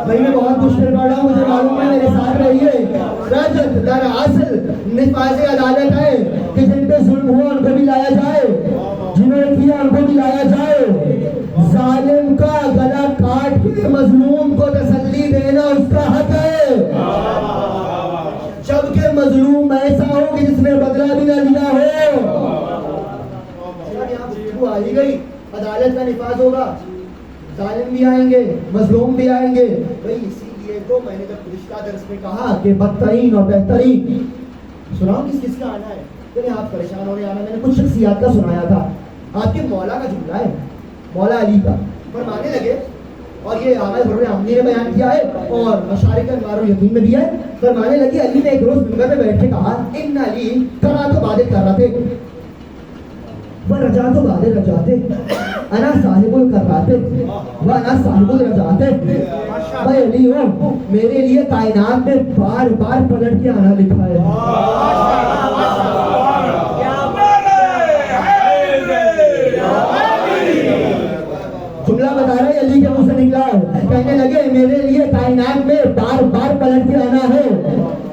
بھائی میں بہت مشکل پڑھ رہا ہوں، مجھے معلوم ہے، میرے ساتھ رہیے۔ رجب در اصل نفاذ عدالت ہے کہ جن پہ ظلم ہوا ان کو بھی لایا جائے، جنہوں نے کیا ان کو بھی لایا جائے۔ ظالم کا گلا کاٹ کے مظلوم کو تسلی دینا اس کا حق ہے، جبکہ مظلوم ایسا ہو کہ جس نے بدلہ بھی نہ لیا ہو۔ وہ آ ہی گئی، عدالت کا نفاذ ہوگا، ظالم بھی آئیں گے مظلوم بھی آئیں گے۔ بھائی اسی لیے تو میں نے جب گزشتہ درس میں کہا کہ بدترین اور بہترین سناؤ کس کس کا آنا ہے، کہ آپ پریشان ہو رہے آنا، میں نے کچھ شخصیات کا سنایا تھا. آپ کے مولا کا جملہ ہے، مولا علی کا، فرمانے لگے، اور یہ آغاز بر عملی نے بیان کیا ہے اور مشارق انوار الیقین میں بھی ہے. فرمانے لگے علی نے ایک روز منبر پہ بیٹھ کے کہا ان علی کرا تو باتیں کر رہے تھے وہ رجا تو باتیں رجاتے انا صاحب الکراتے وہ انا صاحب الرجاتے. بھائی علی ہو، میرے لیے کائنات میں بار بار پلٹ کے آنا لکھا ہے. جملہ بتا رہا ہے علی کے منہ سے نکلا ہے، کہنے لگے میرے لیے کائنات میں بار بار پلٹ کے آنا ہے،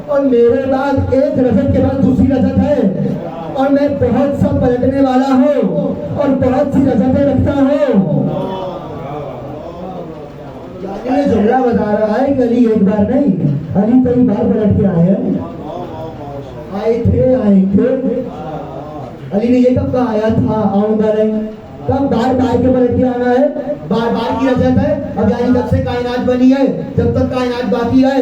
اور میرے بعد ایک رجت کے بعد دوسری رجت ہے، اور میں بہت سا پلٹنے والا ہوں اور بہت سی رجتیں رکھتا ہوں. یعنی جملہ بتا رہا ہے کہ علی ایک بار نہیں، علی کئی بار پلٹ کے آئے ہیں، آئے تھے. علی نے یہ کب کہا آیا تھا آؤں گا نہیں، کب بار بار کے پلٹ کے آنا ہے، بار بار کی رجت ہے. اب یعنی جب سے کائنات بنی ہے، جب تک کائنات باقی ہے،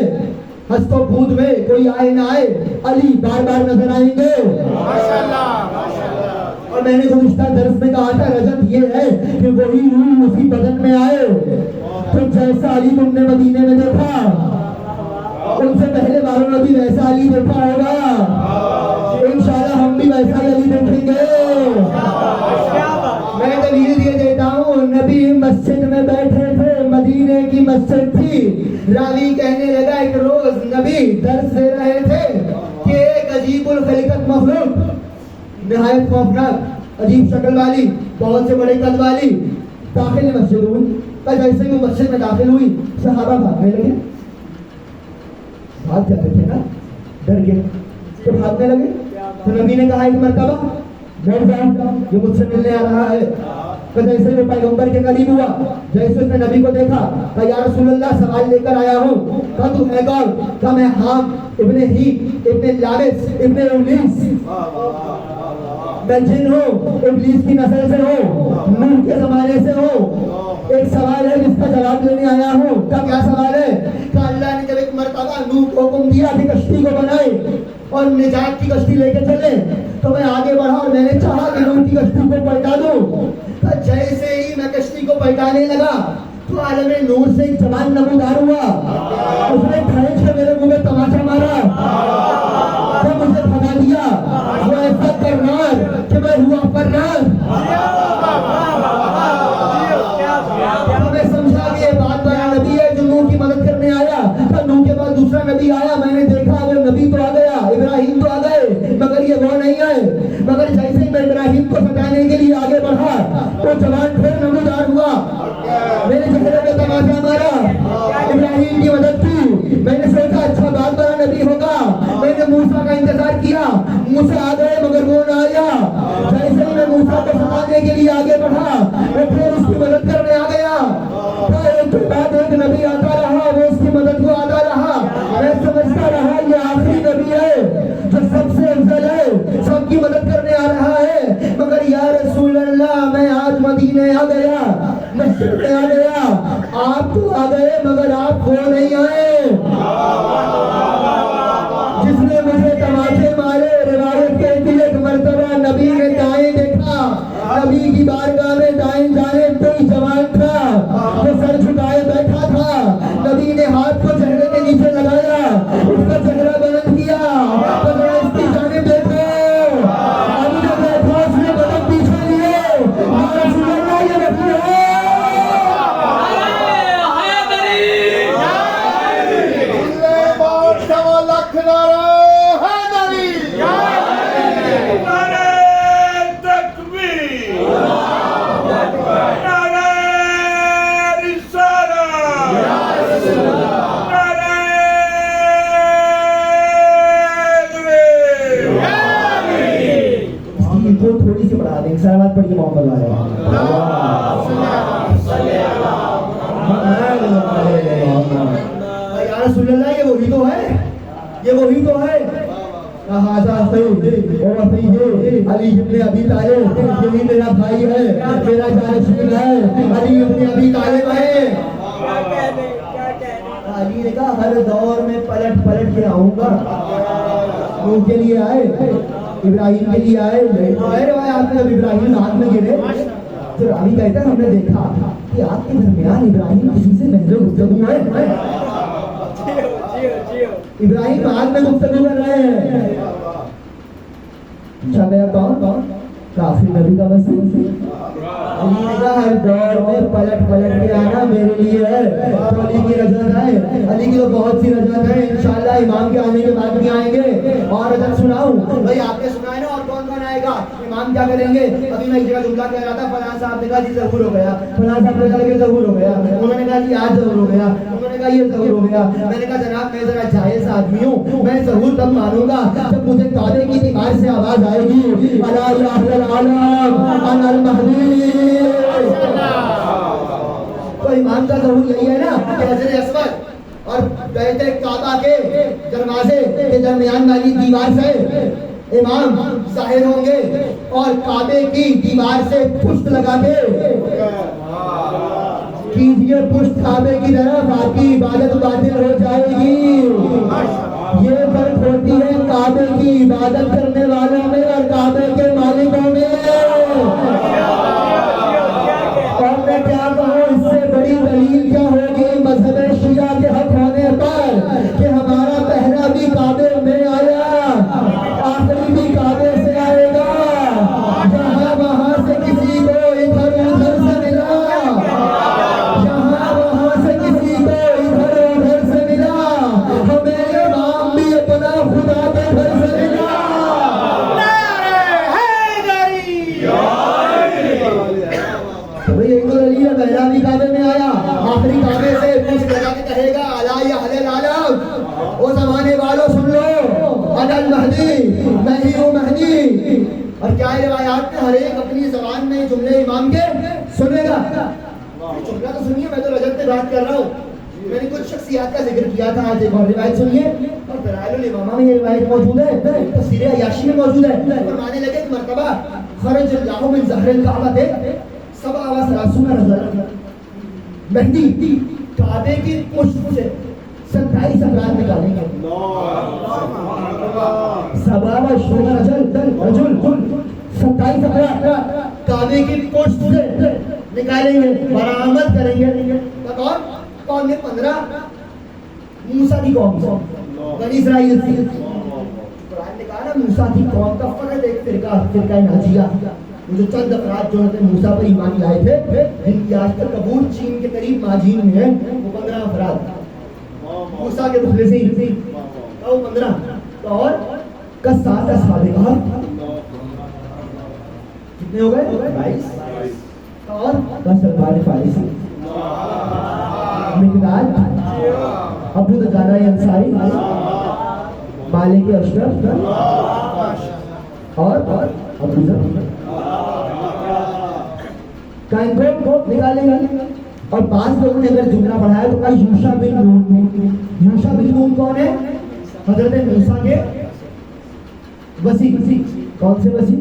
ہست و بود میں کوئی آئے نہ آئے، علی بار بار نظر آئیں گے. اور میں نے گزشتہ درس میں کہا تھا رجت یہ ہے کہ وہی روح اسی بدن میں آئے. تو جیسا علی تم نے مدینے میں دیکھا، ان سے پہلے والوں نے بھی ویسا علی دیکھا ہوگا، انشاءاللہ ہم بھی ویسا علی دیکھیں گے. میں دلیل یہ دیتا ہوں، نبی مسجد میں بیٹھے تھے، مدینے کی مسجد تھی. راوی کہنے لگا ایک روز نبی درس دے رہے تھے کہ ایک عجیب الخلقت مخلوق، نہایت خوفناک، عجیب شکل والی، بہت سے بڑے قد والی داخل مسجد ہوئی. پر جیسے وہ مسجد میں داخل ہوئی، صحابہ بھاگنے لگے. بھاگ جاتے تھے نا، ڈر کے تو بھاگنے لگے. تو نبی نے کہا ایک مرتبہ بیٹھ جاؤ، یہ مجھ سے ملنے آ رہا ہے. تو جیسے وہ پیغمبر کے قریب ہوا، جیسے اس نے نبی کو دیکھا، کہا یا رسول اللہ سوال لے کر آیا ہوں. کہا تو ہے کون؟ کہا میں حام ابن ہی ابن لابس ابن ابلیس، میں جن ہوں، ابلیس کی نسل سے ہوں، نوح کے زمانے سے ہوں. ایک سوال ہے جس کا جواب لینے آیا ہوں. کہا کیا سوال ہے؟ کہا اللہ نے جب ایک مرتبہ نوح کو حکم دیا کہ کشتی کو بنائے اور نجات کی کشتی لے کے چلے، تو میں آگے بڑھا اور میں نے چاہا کہ نوح کی کشتی کو پلٹا دوں. جیسے ہی میں کشتی کو پلٹانے لگا تو عالم نور سے ایک جوان نمودار ہوا. اس نے کھینچ کے میرے منہ میں تماچا مارا تو مجھے بھگا دیا. وہ ایسا کرنار کہ میں ہوا فرنار. میں سمجھا کہ یہ بات بڑا نبی ہے جو نوح کی مدد کرنے آیا. نوح کے بعد دوسرا نبی آیا، میں نے دیکھا وہ نبی تو آ گیا، ابراہیم تو آ گئے، مگر یہ وہ نہیں آئے. مگر جیسے ہی میں ابراہیم کو ستانے کے لیے آگے بڑھا تو جوان پھر نمودار ہوا، میرے چہرے میں تماچا مارا، ابراہیم کی مدد کی. میں نے سوچا اچھا بات بڑا نبی ہوگا. میں نے موسیٰ کا انتظار کیا، موسیٰ آ گئے مگر وہ نہ آیا. جیسے ہی میں موسیٰ کو ستانے کے لیے آگے بڑھا وہ پھر اس کی مدد کرنے آ گیا. ایک کے بعد ایک نبی آتا رہا، وہ اس کی مدد کو آتا رہا. میں سمجھتا رہا یہ آخری نبی ہے جو سب سے افضل ہے، سب کی مدد کرنے آ رہا ہے. مگر یا رسول اللہ میں آج مدینے آ گیا، مسجد میں آ گیا، آپ تو آ گئے مگر آپ وہ نہیں آئے جس نے مجھے تماچے مارے. روایت کہتی ہے ایک مرتبہ نبی نے دائیں دیکھا، نبی کی بارگاہ میں دائیں جانب کوئی جوان تھا جو سر جھکائے بیٹھا تھا. نبی نے ہاتھ کو چہرے کے نیچے لگایا، اس کا چہرہ بلند کیا. تو ذرا اس کی جانب دیکھو، ابھی جو دیکھا اس نے بدن پیچھے لیے. یا رسول اللہ یہ نبی ہے. تھوڑی سی بڑھا دیں، سلامت پڑھیے محمد والے. یا رسول اللہ یہ وہی تو ہے، یہ وہی تو ہے. علی ابن ابی طالب یہی میرا بھائی ہے، میرا جانشین ہے، علی ابن ابی طالب ہے. علی نے کہا ہر دور میں پلٹ پلٹ کے آؤں گا. نوح کے لیے آئے, ابراہیم کے لیے آئے روایات میں. جب ابراہیم آگ میں گرے تو راوی کہتا ہے ہم نے دیکھا کہ آگ کے درمیان ابراہیم کسی سے محض گفتگو ہے. ابراہیم آگ میں گفتگو کر رہے ہیں. پوچھا گیا کون؟ کافی نبی کا وسیع. علی نے کہا ہر دور میں پلٹ پلٹ کے آنا میرے لیے ہے. تو علی کی رجعت ہے, علی کی تو بہت سی رجعت ہے. انشاءاللہ امام کے آنے کے بعد بھی آئیں گے. اور رجعت سناؤں بھائی, آپ نے سنا ہے نا. اور کون کون آئے گا, امام کیا کریں گے؟ ابھی میں ایک جگہ جملہ کہہ رہا تھا, فلاں صاحب نے کہا جی ظہور ہو گیا, فلاں صاحب نے کہا کہ ظہور ہو گیا, انہوں نے کہا جی آج ظہور ہو گیا, انہوں نے کہا یہ ظہور ہو گیا. میں نے کہا جناب میں ذرا جائز آدمی ہوں, میں ظہور تب مانوں گا جب مجھے کعبے کی دیوار سے آواز آئے گی الا یا اہل العالم انا المہدی. تو امام کا ظہور یہی ہے نا کہ حجر اسود اور بیت کعبہ کے دروازے کے درمیان والی دیوار سے امام ظاہر ہوں گے اور کعبے کی دیوار سے پشت لگا کے کیجیے پشت کعبے کی طرف, آپ کی عبادت باطل ہو جائے گی. یہ فرق ہوتی ہے کعبے کی عبادت کرنے والوں میں اور کعبے کے مالکوں میں. اور میں کیا کہوں, اس سے بڑی دلیل کیا ہوگی مذہب شیعہ کے حق ہونے پر کہ ہمارا پہلا بھی کعبے میں آیا, آخری بھی کعبے سے آئے گا. جہاں وہاں سے کسی کو ادھر ادھر سے ملا, جہاں وہاں سے کسی کو ادھر ادھر سے ملا, ہمیں امام بھی اپنا خدا کے گھر سے ملا. بھئی ایک تو دلیل ہے, پہلا بھی کعبے میں آیا, آخری کعبے سے پوچھ لگا کے کہے گا الا یا اہل العالم, او زمانے والوں سن لو, انا المہدی, میں ہی ہوں مہدی. اور کیا روایات میں ہر ایک اپنی زبان میں جملے امام کے سنے گا. جملہ تو سنیے, میں تو رجب پہ بات کر رہا ہوں. میں نے کچھ شخصیات کا ذکر کیا تھا, آج ایک اور روایت سنیے. اور دلائل الامامہ میں یہ روایت موجود ہے, تفسیر عیاشی میں موجود ہے. فرمانے لگے کہ مرتبہ خرج اللہ من ظہر الکعبہ سبع و ثلاثون رجلا, مہدی کعبے کی پشت سے 27 افراد نکالیں گے. 27 افراد کعبے کی پشت سے نکالیں گے, برآمد کریں گے. کون نے 15 موسیٰ کی قوم سے, بنی اسرائیل سے. قرآن نے کہا نا موسیٰ کی قوم کا فرد ایک فرقہ ناجیہ, جو چند افراد جو موسیٰ پر ایمان لائے تھے, جن کی آج تک کبور چین کے قریب ماجین میں ہے, وہ 15 افراد موسیٰ کے دخلے سے ہی, وہ 15 اور کا 7 اصحاب کہف کتنے ہو گئے 22, اور کا سلمان فارسی, مقداد, ابو دجانہ انصاری, مالک اشرف اور ابو ذر. کائن کو نکالیں گے. اور بعض لوگوں نے اگر جملہ پڑھایا تو کہا یوشع بن نون. یوشع بن نون کون ہے؟ حضرت موسیٰ کے وسیع. کون سے وسیع؟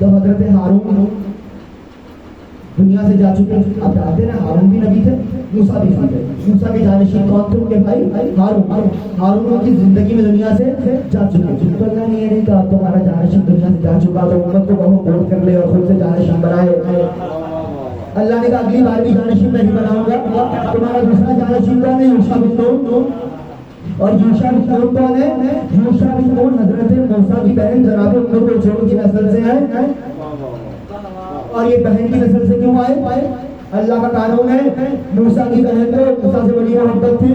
جب حضرت ہارون دنیا سے جا چکے, آپ جانتے ہیں ہارون بھی نبی تھے, موسیٰ بھی نبی تھے. موسیٰ کے جانشین کون تھے؟ ان کے بھائی ہارون. ہارون کی زندگی میں دنیا سے جا چکے. تو اللہ نے یہ نہیں کہا تمہارا جانشین دنیا سے جا چکا تو امت کو بہت ووٹ کر لے اور خود سے جانشین بنائے. اللہ نے کہا اگلی بار بھی جانشین نہیں بناؤں گا. تمہارا دوسرا جانشین کون ہے؟ یوشع بن نون. اور یوشع بن نون کون ہے؟ یوشع بن نون حضرت موسیٰ کی بہن جناب ام کلثوم کی نسل سے ہے. اور یہ بہن کی نسل سے کیوں آئے؟ اللہ کا قانون ہے, موسیٰ کی بہن کو موسیٰ سے بڑی محبت تھی.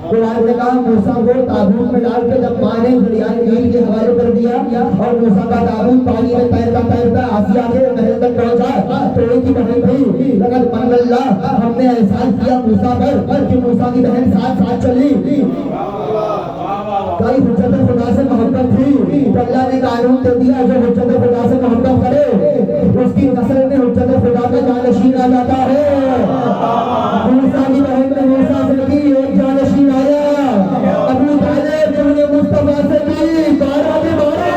قرآن نے کہا موسیٰ کو تابوت میں ڈال کے جب ماں نے دریائے نیل کے حوالے کر دیا اور موسیٰ کا تابوت پانی میں تیرتا آسیہ کے محل تک پہنچا تو ایک ہی بہن تھی. لقد من اللہ, ہم نے احسان کیا موسیٰ پر کہ موسیٰ کی بہن ساتھ چلی. کئی حجت خدا سے محبت تھی تو اللہ نے قانون دے دیا جو حجت خدا سے محبت کرے اس کی نسل میں حجت خدا کا جانشین آ جاتا ہے. موسیٰ کی بہن نے موسیٰ سے کی, ایک جانشین آیا. ابو طالب جب نے مصطفیٰ سے کی 12 کے 12.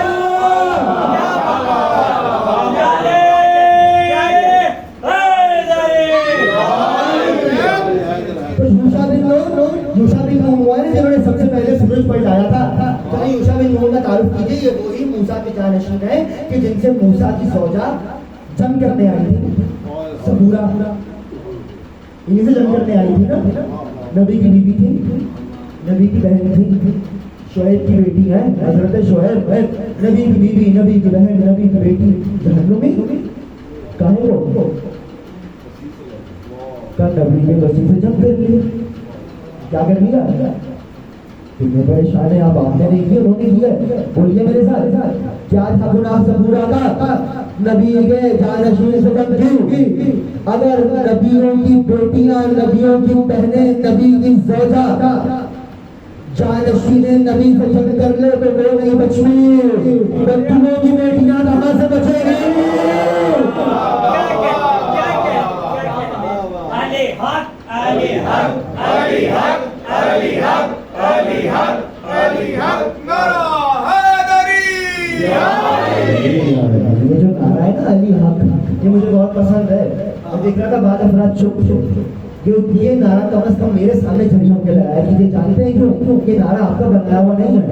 تو یوشع بن یوشع بن نون ہوا ہے جنہوں نے سب سے پہلے سورج پلٹایا تھا. چلیے یوشع بن نون کا تعارف کیجیے. یہ وہی موسیٰ کے جانشین ہیں کہ جن سے موسیٰ کی زوجہ جنگ کرنے آئی تھی, سبورا, انہیں سے جنگ کرنے آئی تھی نا. نبی کی بیوی تھی, نبی کی بہن تھی, شعیب کی بیٹی ہے حضرت شعیب ہے, نبی کی بیوی, نبی کی بہن, نبی کی بیٹی جہنمی. کہاں وہ نبی کے وسیع سے جنگ کر لی. کیا کر لیا؟ کتنے پریشان ہیں آپ نے نہیں کیے, انہوں نے کیا. بولیے میرے ساتھ, کیا تھا گناہ سبورا کا؟ نبی کے جانشین سے جنگ کی. اگر نبیوں کی بیٹیاں, نبیوں کی بہنیں, نبی کی زوجہ جانشین نبی سے جنگ کر لے تو وہ نہیں بچی, بچوں کی بیٹیاں کہاں سے بچیں گی؟ یہ جو نعرہ ہے نا علی حق, یہ مجھے بہت پسند ہے. میں دیکھ رہا تھا بعض افراد چپ کہ یہ نعرہ کم از کم میرے سامنے جھنڈوں کے لگایا. کیونکہ جانتے ہیں کیوں؟ یہ نعرہ آپ کا بنایا ہوا نہیں ہے,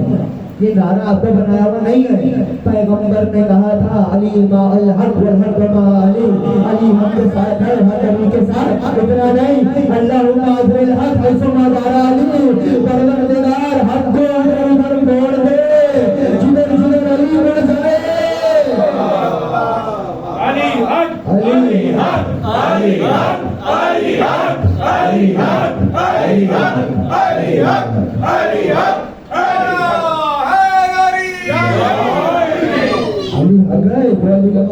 یہ نعرہ آپ کا بنایا ہوا نہیں ہے. پیغمبر نے کہا تھا علی ما الحق والحق ما علی, علی حق کے ساتھ ہے, حق علی کے ساتھ. اتنا نہیں, اللہم اجر الحق ایسو ما دار علی, پروردگار حق کو ادھر موڑ دے جدھر جدھر علی بڑھ جائے. علی حق, علی حق, علی حق, علی حق, علی حق, علی حق, علی حق, علی حق.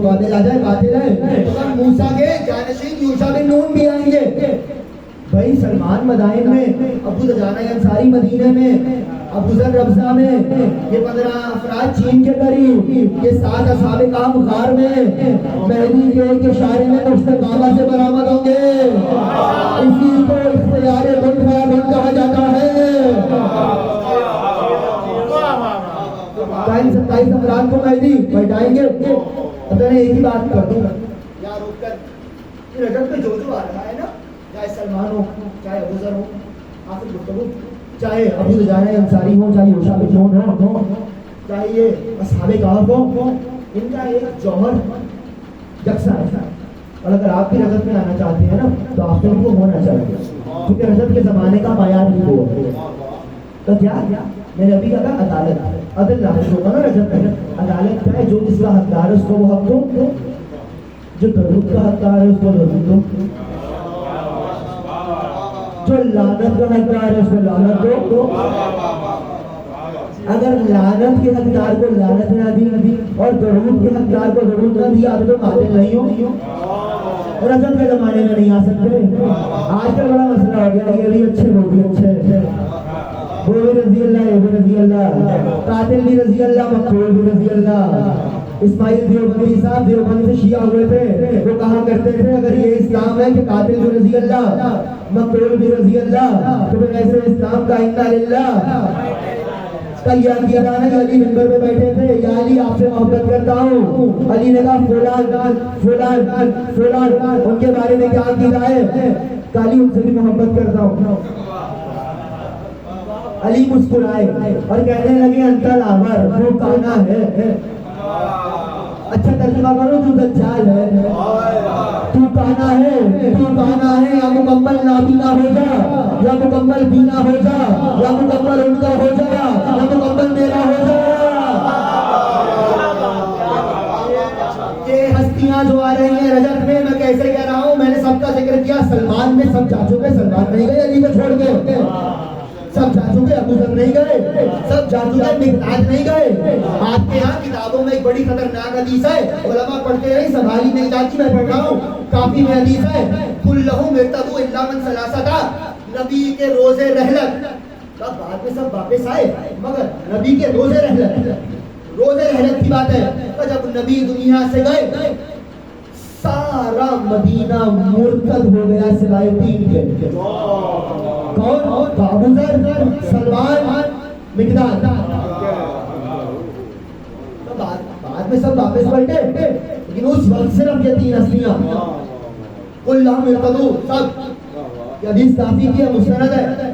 باطل آ جائے, باطل ہے. موسیٰ کے جانشین یوشع بن نون بھی آئیں گے. بھائی سلمان مدائن میں, ابو دجانہ انصاری مدینے میں, ابو ذر ربضہ میں, یہ 15 افراد چین کے قریب, یہ 7 اصحاب کہف غار میں, مہدی کے ایک اشارے میں مشت کعبہ سے برآمد ہوں گے. اسی کو اختیار ملک کہا جاتا ہے. 27 افراد کو مہدی پلٹائیں گے. اب میں ایک ہی بات کر دوں یا روک کر, رجب پہ جو آ رہا ہے نا, چاہے سلمان ہو, چاہے ابو ذر ہو, آخر گفتگو چاہے ابو دجانہ انصاری ہو, چاہے یوشع بن نون ہو, چاہے یہ اصحاب کہف ہو, ان کا ایک جوہر یکساں ہے. اور اگر آپ بھی رجب میں آنا چاہتے ہیں نا تو آپ کو ہونا چاہیے, کیونکہ رجب کے زمانے کا معیار ہی وہ ہے. تو کیا میں نے ابھی کہا عدالت, عدل نافذ ہوگا نا رجب میں. عدالت کیا ہے؟ جو جس کا حقدار ہے اس کو وہ حق دو, جو درود کا حقدار ہے اس کو درود دو, جو لعنت کا حقدار ہے اس کو لعنت دو. اگر لعنت کے حقدار کو لعنت نہ دی اور درود کے حقدار کو درود نہ دیا تو عادل نہیں ہو. رجب کے زمانے میں نہیں آ سکتے. آج کل بڑا مسئلہ ہو گیا, یہ بھی اچھے وہ بھی اچھے, وہ بھی رضی اللہ, یہ بھی رضی اللہ, قاتل بھی رضی اللہ, مقتول بھی رضی اللہ. اسماعیل دیوبندی صاحب دیوبند سے شیعہ ہوئے تھے, وہ کہا کرتے تھے اگر یہ اسلام ہے کہ قاتل بھی رضی اللہ, مقتول بھی رضی اللہ, تو پھر ایسے اسلام کا انا للہ. تیار کیا جانا کہ علی منبر پہ بیٹھے تھے, یا علی آپ سے محبت کرتا ہوں. علی نے کہا فلان فلان فلان, ان کے بارے میں کیا عقیدہ ہے؟ علی ان سے بھی محبت کرتا ہوں. علی مسکرائے اور کہنے لگے انت العمر, وہ کانا ہے. اچھا ترجمہ کرو, تو دجال ہے, تو کانا ہے, تو کانا ہے. یا مکمل نابینا ہو جا, یا مکمل بینا ہو جا, یا مکمل ان کا ہو جا, یا مکمل میرا ہو جا. یہ ہستیاں جو آ رہی ہیں رجب میں, میں کیسے کہہ رہا ہوں, میں نے سب کا ذکر کیا. سلمان میں سب جا چکے, سلمان نہیں گئے علی کو چھوڑ کے, سب جا چکے. ابو ذر نہیں گئے, سب جا چکے. مقداد نہیں گئے. آپ کے یہاں کتابوں میں ایک بڑی خطرناک حدیث ہے, علماء پڑھتے رہے, سنبھالی نہیں جاتی, میں پڑھ رہا ہوں, کافی میں حدیث ہے. کلہم ارتدوا الا من ثلاثہ, نبی کے روزے رحلت. بعد میں سب واپس آئے, مگر نبی کے روزے رحلت کی بات ہے. جب نبی دنیا سے گئے, سارا مدینہ مرتد ہو گیا سوائے 3 کے. کون؟ ابو ذر, سلمان, مقداد. بعد میں سب واپس پلٹے, لیکن اس وقت صرف یہ 3 ہستیاں کلہم ارتدوا, سب. یہ حدیث کافی کی ہے, مستند ہے.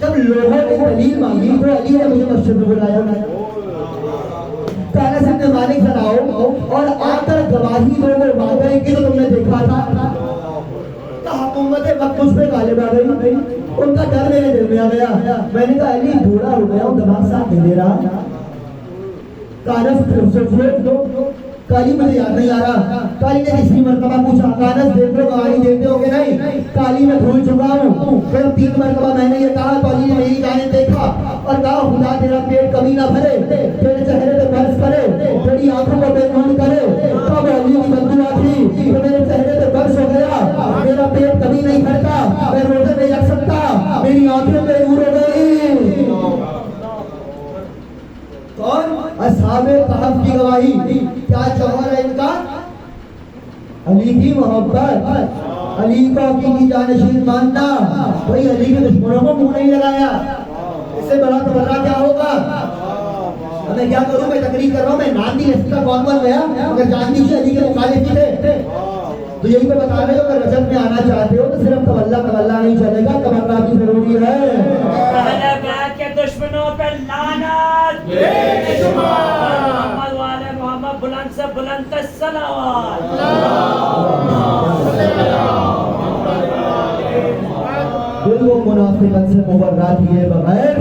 جب لوگوں نے دلیل مانگی تو علی نے مجھے مسجد میں بلایا، کہا انس بن مالک ذرا آؤ اور آ کر گواہی دو وہ واقعے کی جو تم نے دیکھا تھا۔ حکومت وقت مجھ پہ غالب آ گئی، ان کا ڈر میرے دل میں آ گیا۔ میں نے کہا علی بوڑھا ہو گیا ہوں، دماغ ساتھ نہیں دے رہا۔ کانس پھر سے کالی مجھے یاد نہیں آ رہا۔ کالی نے تیسری مرتبہ پوچھا، کانس دیکھ لو گواہی دیتے ہو کہ نہیں؟ کالی میں بھول چکا ہوں۔ پھر 3 مرتبہ میں نے یہ کہا تو علی نے میری جانب دیکھا اور کہا خدا تیرا پیٹ کبھی نہ بھرے، تیرے چہرے پہ برس کرے، تیری آنکھوں کو بے نور کرے۔ تب علی کی بددعا تھی کہ میرے چہرے پہ برس ہو گیا، میرا پیٹ کبھی نہیں بھرتا، میں روزے نہیں رکھ سکتا، میری آنکھیں بے نور ہو گئی۔ کون؟ اصحاب کہف کی گواہی۔ کیا جوہر ہے ان کا؟ علی کی محبت، علی کو حقیقی جانشین ماننا۔ وہی علی کے دشمنوں کو منہ نہیں لگایا، اس سے بڑا تبرہ کیا ہوگا؟ میں کیا کروں؟ میں تقریر کر رہا ہوں، میں نام دی رسی کا کون بن گیا اگر جان دیجیے علی کے مخالف تھے۔ تو یہی تو بتا رہے ہو کہ رجب میں آنا چاہتے ہو تو صرف تولا نہیں چلے گا، تمنا بھی ضروری ہے۔ دشمنوں پہ لعنت، محمد والے محمد، بلند سے بلند صلوات۔ دل و منافقت سے مبرہ کیے بغیر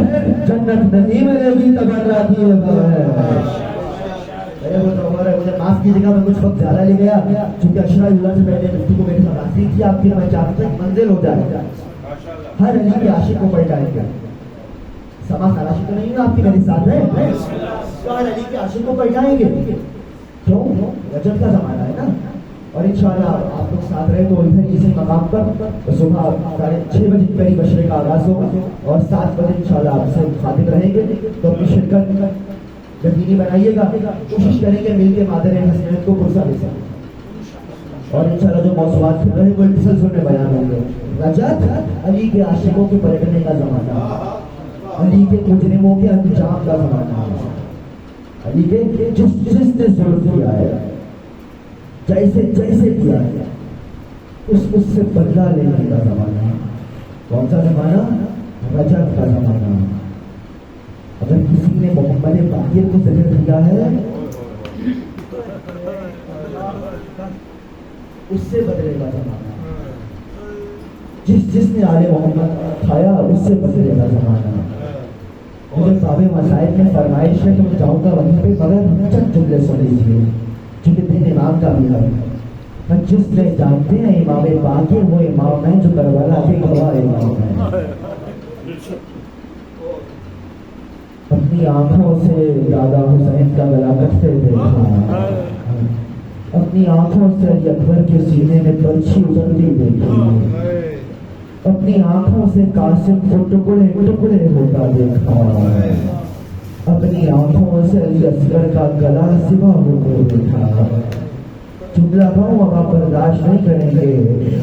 جنت نہیں ملے گی، تبرہ کیے بغیر۔ مجھے معاف کیجیے گا، میں کچھ وقت زیادہ لے گیا چونکہ اشرا اللہ سے پہلے مفتی کو میرے ساتھ حاصل تھی، آپ کی میں چاہتا ہوں منزل ہو جائے، ہر علی کے عاشق کو پلٹائیں گے۔ سما خراشی تو نہیں ہے آپ کی میرے ساتھ ہے، تو ہر علی کے عاشق کو پلٹائیں گے۔ کیوں؟ رجب کا زمانہ ہے نا، اور انشاءاللہ آپ لوگ ساتھ رہے تو ادھر اسی مقام پر صبح 6:30 بجے پہلی مشرے کا آغاز ہوگا اور 7 بجے انشاءاللہ آپ سے خاطب رہیں گے، تو اپنی شرکت یقینی بنائیے گا، کوشش کریں گے مل کے مادر حسنیت کو پرسا دے سکیں، اور انشاءاللہ جو موضوعات پھر رہے وہ تسلسل میں بیان ہوں گے۔ رجب علی کے عاشقوں کے پلٹنے کا زمانہ، علی کے مجرموں کے انجام کا زمانہ، علی کے جس نے ظلم کیا ہے، جیسے کیا ہے اس سے بدلہ لینے کا زمانہ۔ کون سا زمانہ؟ رجب کا زمانہ۔ اگر کسی نے محمد باقر کو زہر دیا ہے اس سے بدلے گا زمانہ، جس نے آل محمد کھایا اس سے بدلے گا زمانہ۔ مجھے باب مسائل میں فرمائش ہے کہ میں جاؤں گا وہیں پہ، مگر چند جملے سن لیجیے چونکہ دین امام کا بھی ہے۔ جس نے جانتے ہیں امام باقر وہ امام ہے جو کربلا کے گواہ امام ہے۔ اپنی آنکھوں سے دادا حسین کا گلا کٹتے دیکھا، اپنی آنکھوں سے علی اکبر کے سینے میں برچھی اترتی دیکھی، اپنی آنکھوں سے قاسم کو ٹکڑے ٹکڑے ہوتا دیکھا، اپنی آنکھوں سے علی اصغر کا گلا سوا ہوتے دیکھا۔ جملہ کہوں اب آپ برداشت نہیں کریں گے،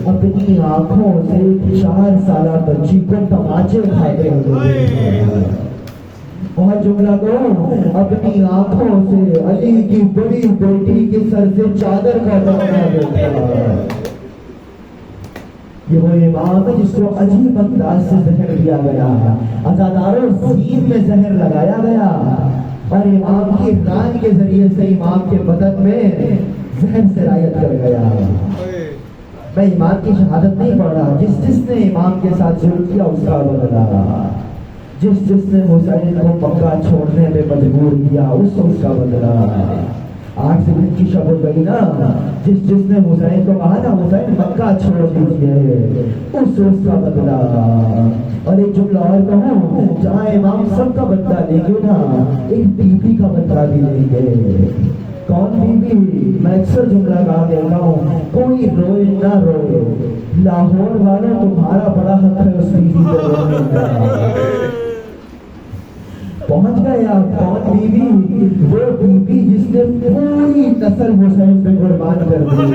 اپنی آنکھوں سے 4 سالہ بچی کو تماچے کھاتے ہوئے دیکھا۔ اور جملہ کہوں اپنی آنکھوں سے علی کی بڑی بیٹی کے سر سے چادر کا ٹکڑا دیکھا۔ یہ وہ امام ہے جس کو عجیب انداز سے زہر دیا گیا، عزاداروں سین میں زہر لگایا گیا اور امام کی ران کے ذریعے سے امام کے بدن میں زہر سرایت کر گیا۔ میں امام کی شہادت نہیں پڑھ رہا، جس نے امام کے ساتھ ظلم کیا اس کا بدلہ، جس نے حسین کو مکہ چھوڑنے میں مجبور کیا اس کا بدلہ۔ 8 دن کی شب ہو گئی نا، جس نے حسین کو کہا نا حسین مکہ چھوڑ دیجیے اس کا بدلہ۔ اور ایک جملہ اور کہوں، جہاں امام سب کا بدلہ لیں گے نا، ایک بی بی کا بدلہ بھی لیں گے۔ کون بی بی؟ میں اکثر جملہ کہا دیتا ہوں، کوئی روئے نہ روئے، لاہور والوں تمہارا بڑا حق ہے اس بی بی کو رونے کا۔ پہنچ گئے آپ، کون بی بی؟ وہ بی بی جس نے پوری نسل حسین پہ قربان کر دی۔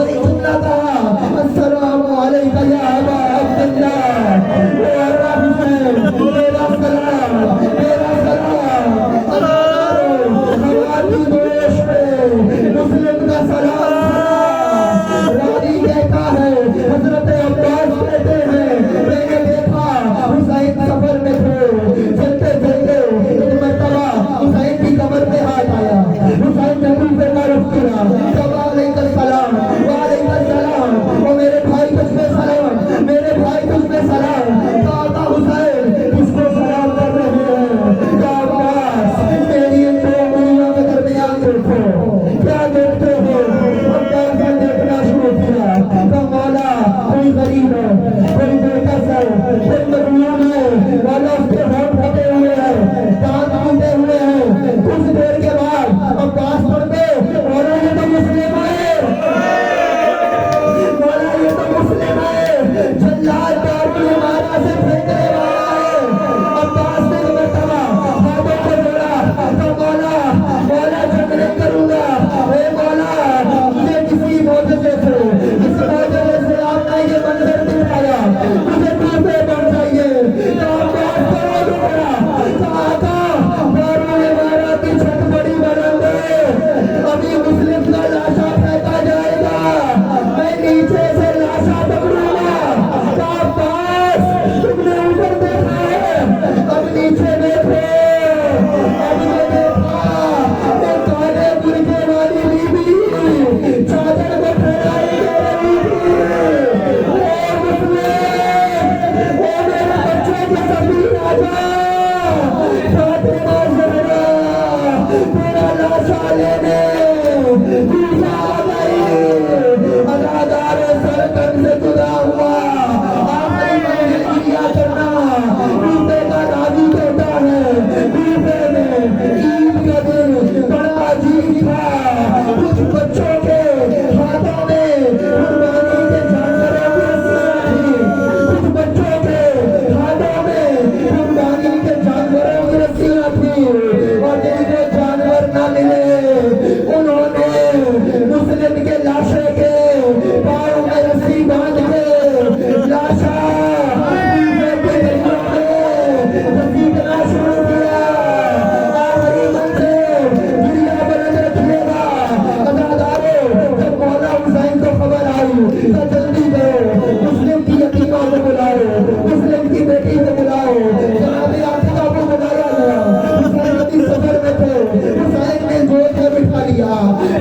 وہی جملہ کہا السلام علیکہ یا ابا عبداللہ، اے ابا حسین میرا سلام، میرا سلام۔ ہماری گوش پہ مسلم کا سلام تھا۔ رانی دیکھا ہے حضرت عباس کہتے ہیں میں نے دیکھا حسین سفر میں تھے، چلتے چلتے ایک مرتبہ حسین کی کمر پہ ہاتھ آیا، حسین نے منہ پہ معرف کیا، وعلیکم السلام، وعلیکم السلام، او میرے بھائی تجھ پہ سلام، میرے بھائی تجھ پہ سلام۔ آقا حسین کس کو سلام کر رہے ہیں؟ یا عباس میری ان دو انگلیوں کے درمیان دیکھو، کیا دیکھتے ہو؟ عباس نے دیکھنا شروع کیا، کہا مولا کوئی غریب ہے، کوئی بےکس ہے، کوئی مظلوم ہے، مولا اس کے ہونٹ پھٹے ہوئے ہیں، دانت ٹوٹے ہوئے ہیں۔ کچھ دیر کے بعد عباس پڑھتے مولا یہ تو مسلم ہے، مولا یہ تو مسلم ہے، جلاد دارالعمارہ سے پھینکنے والا ہے۔ عباس نے ایک مرتبہ ہاتھوں کو جوڑا، کہا مولا مولا جنگ نہیں کروں گا، اے مولا مجھے کسی معجزے سے، اس معجزے سے آپ نے یہ منظر دکھایا، مجھے دوسرے بڑھ جائیے۔ تو عباس کو روز پڑا، کہا آقا دارالعمارہ کی چھت بڑی بلند ہے، ابھی مسلم کا لاشا پھینکا جائے گا، میں نیچے سے لاشا پکڑوں گا۔ کہا عباس تم نے اوپر دیکھا ہے، اب نیچے دیکھو۔ اب یہ دیکھا ایک کالے برقعے والی بیوی چادر کو پھیلائی دے رہی تھی۔ اے مسلم، اے میرے بچے کی سفینہ جا، فاطمہ زہرا تیرا لاشا لینے دوسرا آ گئی۔ ادادار سرکن سے جدا ہوا، آخری منزل کیا کرنا، روپے کا راضی ہوتا ہے، روپے میں عید کا دن بڑا عجیب تھا، کچھ بچوں کے ہاتھوں میں قربانی کے جانوروں کی رسیاں تھیں، کچھ بچوں کے ہاتھوں میں قربانی کے جانوروں کی رسیاں تھیں، اور جن کو جانور نہ ملے انہوں نے مسلم کے لاشے کے پاؤں میں رسی باندھ کے لاشا گھسیٹنا شروع کیا۔ آخری منزل گریا بلند رکھیے گا۔ ادادارو جب مولا حسین کو خبر آئی تو جلدی کرو مسلم کی یتیمہ کو بلاؤ، مسلم کی بیٹی کو بلاؤ، جناب عاطفہ کو بلایا گیا۔ حسین نبی سفر میں تھے، حسین نے گود میں بٹھا لیا،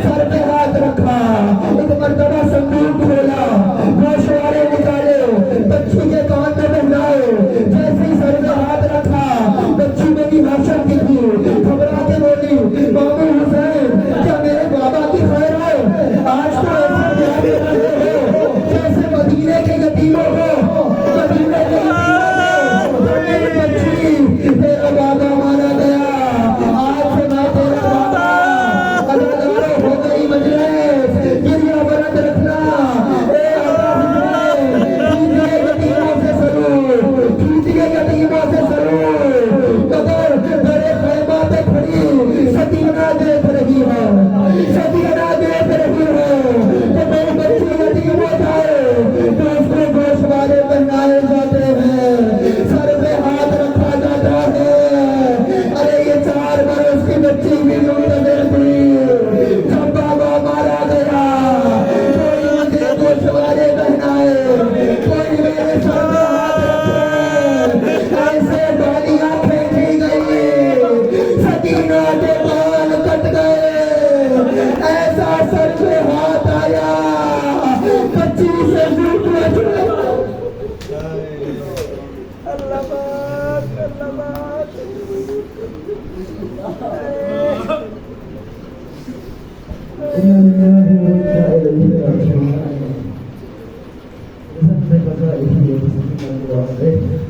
سر پہ ہاتھ رکھا، ایک مرتبہ صندوق کھولا، گوشوارے نکالے، بچی کے کان میں پہنائے، جیسے ہی سر پہ ہاتھ رکھا بچی میں بھی حاشر کی تھی، گھبرا کے بولی مامو حسین کیا میرے بابا کی خیر ہے؟ آج تو ایسے پیارے رہتے ہو جیسے مدینے کے یتیموں ہو، مدینے کے یتیموں ہو، میری بچی تیرا بابا مانا گیا، آج سے میں تیرا بابا۔ ادادارو ہو گئی مجلس، گریا بلند رکھنا، اے ابا حسین کیجئے یتیموں سے سلوک، کیجئے یتیموں سے سلوک۔ قدر بڑے خیمہ پہ کھڑی سکینہ دیکھ رہی ہے، سکینہ دیکھ رہی ہے کہ میری بچی یتیم ہو جائے تو اس کو گوشوارے پہنائے جاتے ہیں، سر پہ ہاتھ رکھا جاتا ہے۔ ارے یہ 4 برس کی بچی بھی منتظر تھی، جب بابا مارا گیا کوئی مجھے گوشوارے پہنائے، کوئی میرے سر پہ ہاتھ رکھے، ایسے بالیاں پھینکی گئی، سکینہ کے بال کٹ گئے، ایسا سر پہ ہاتھ آیا بچی سے جھوٹنا چھڑا۔ اللہ بات، اللہ بات۔ اللہ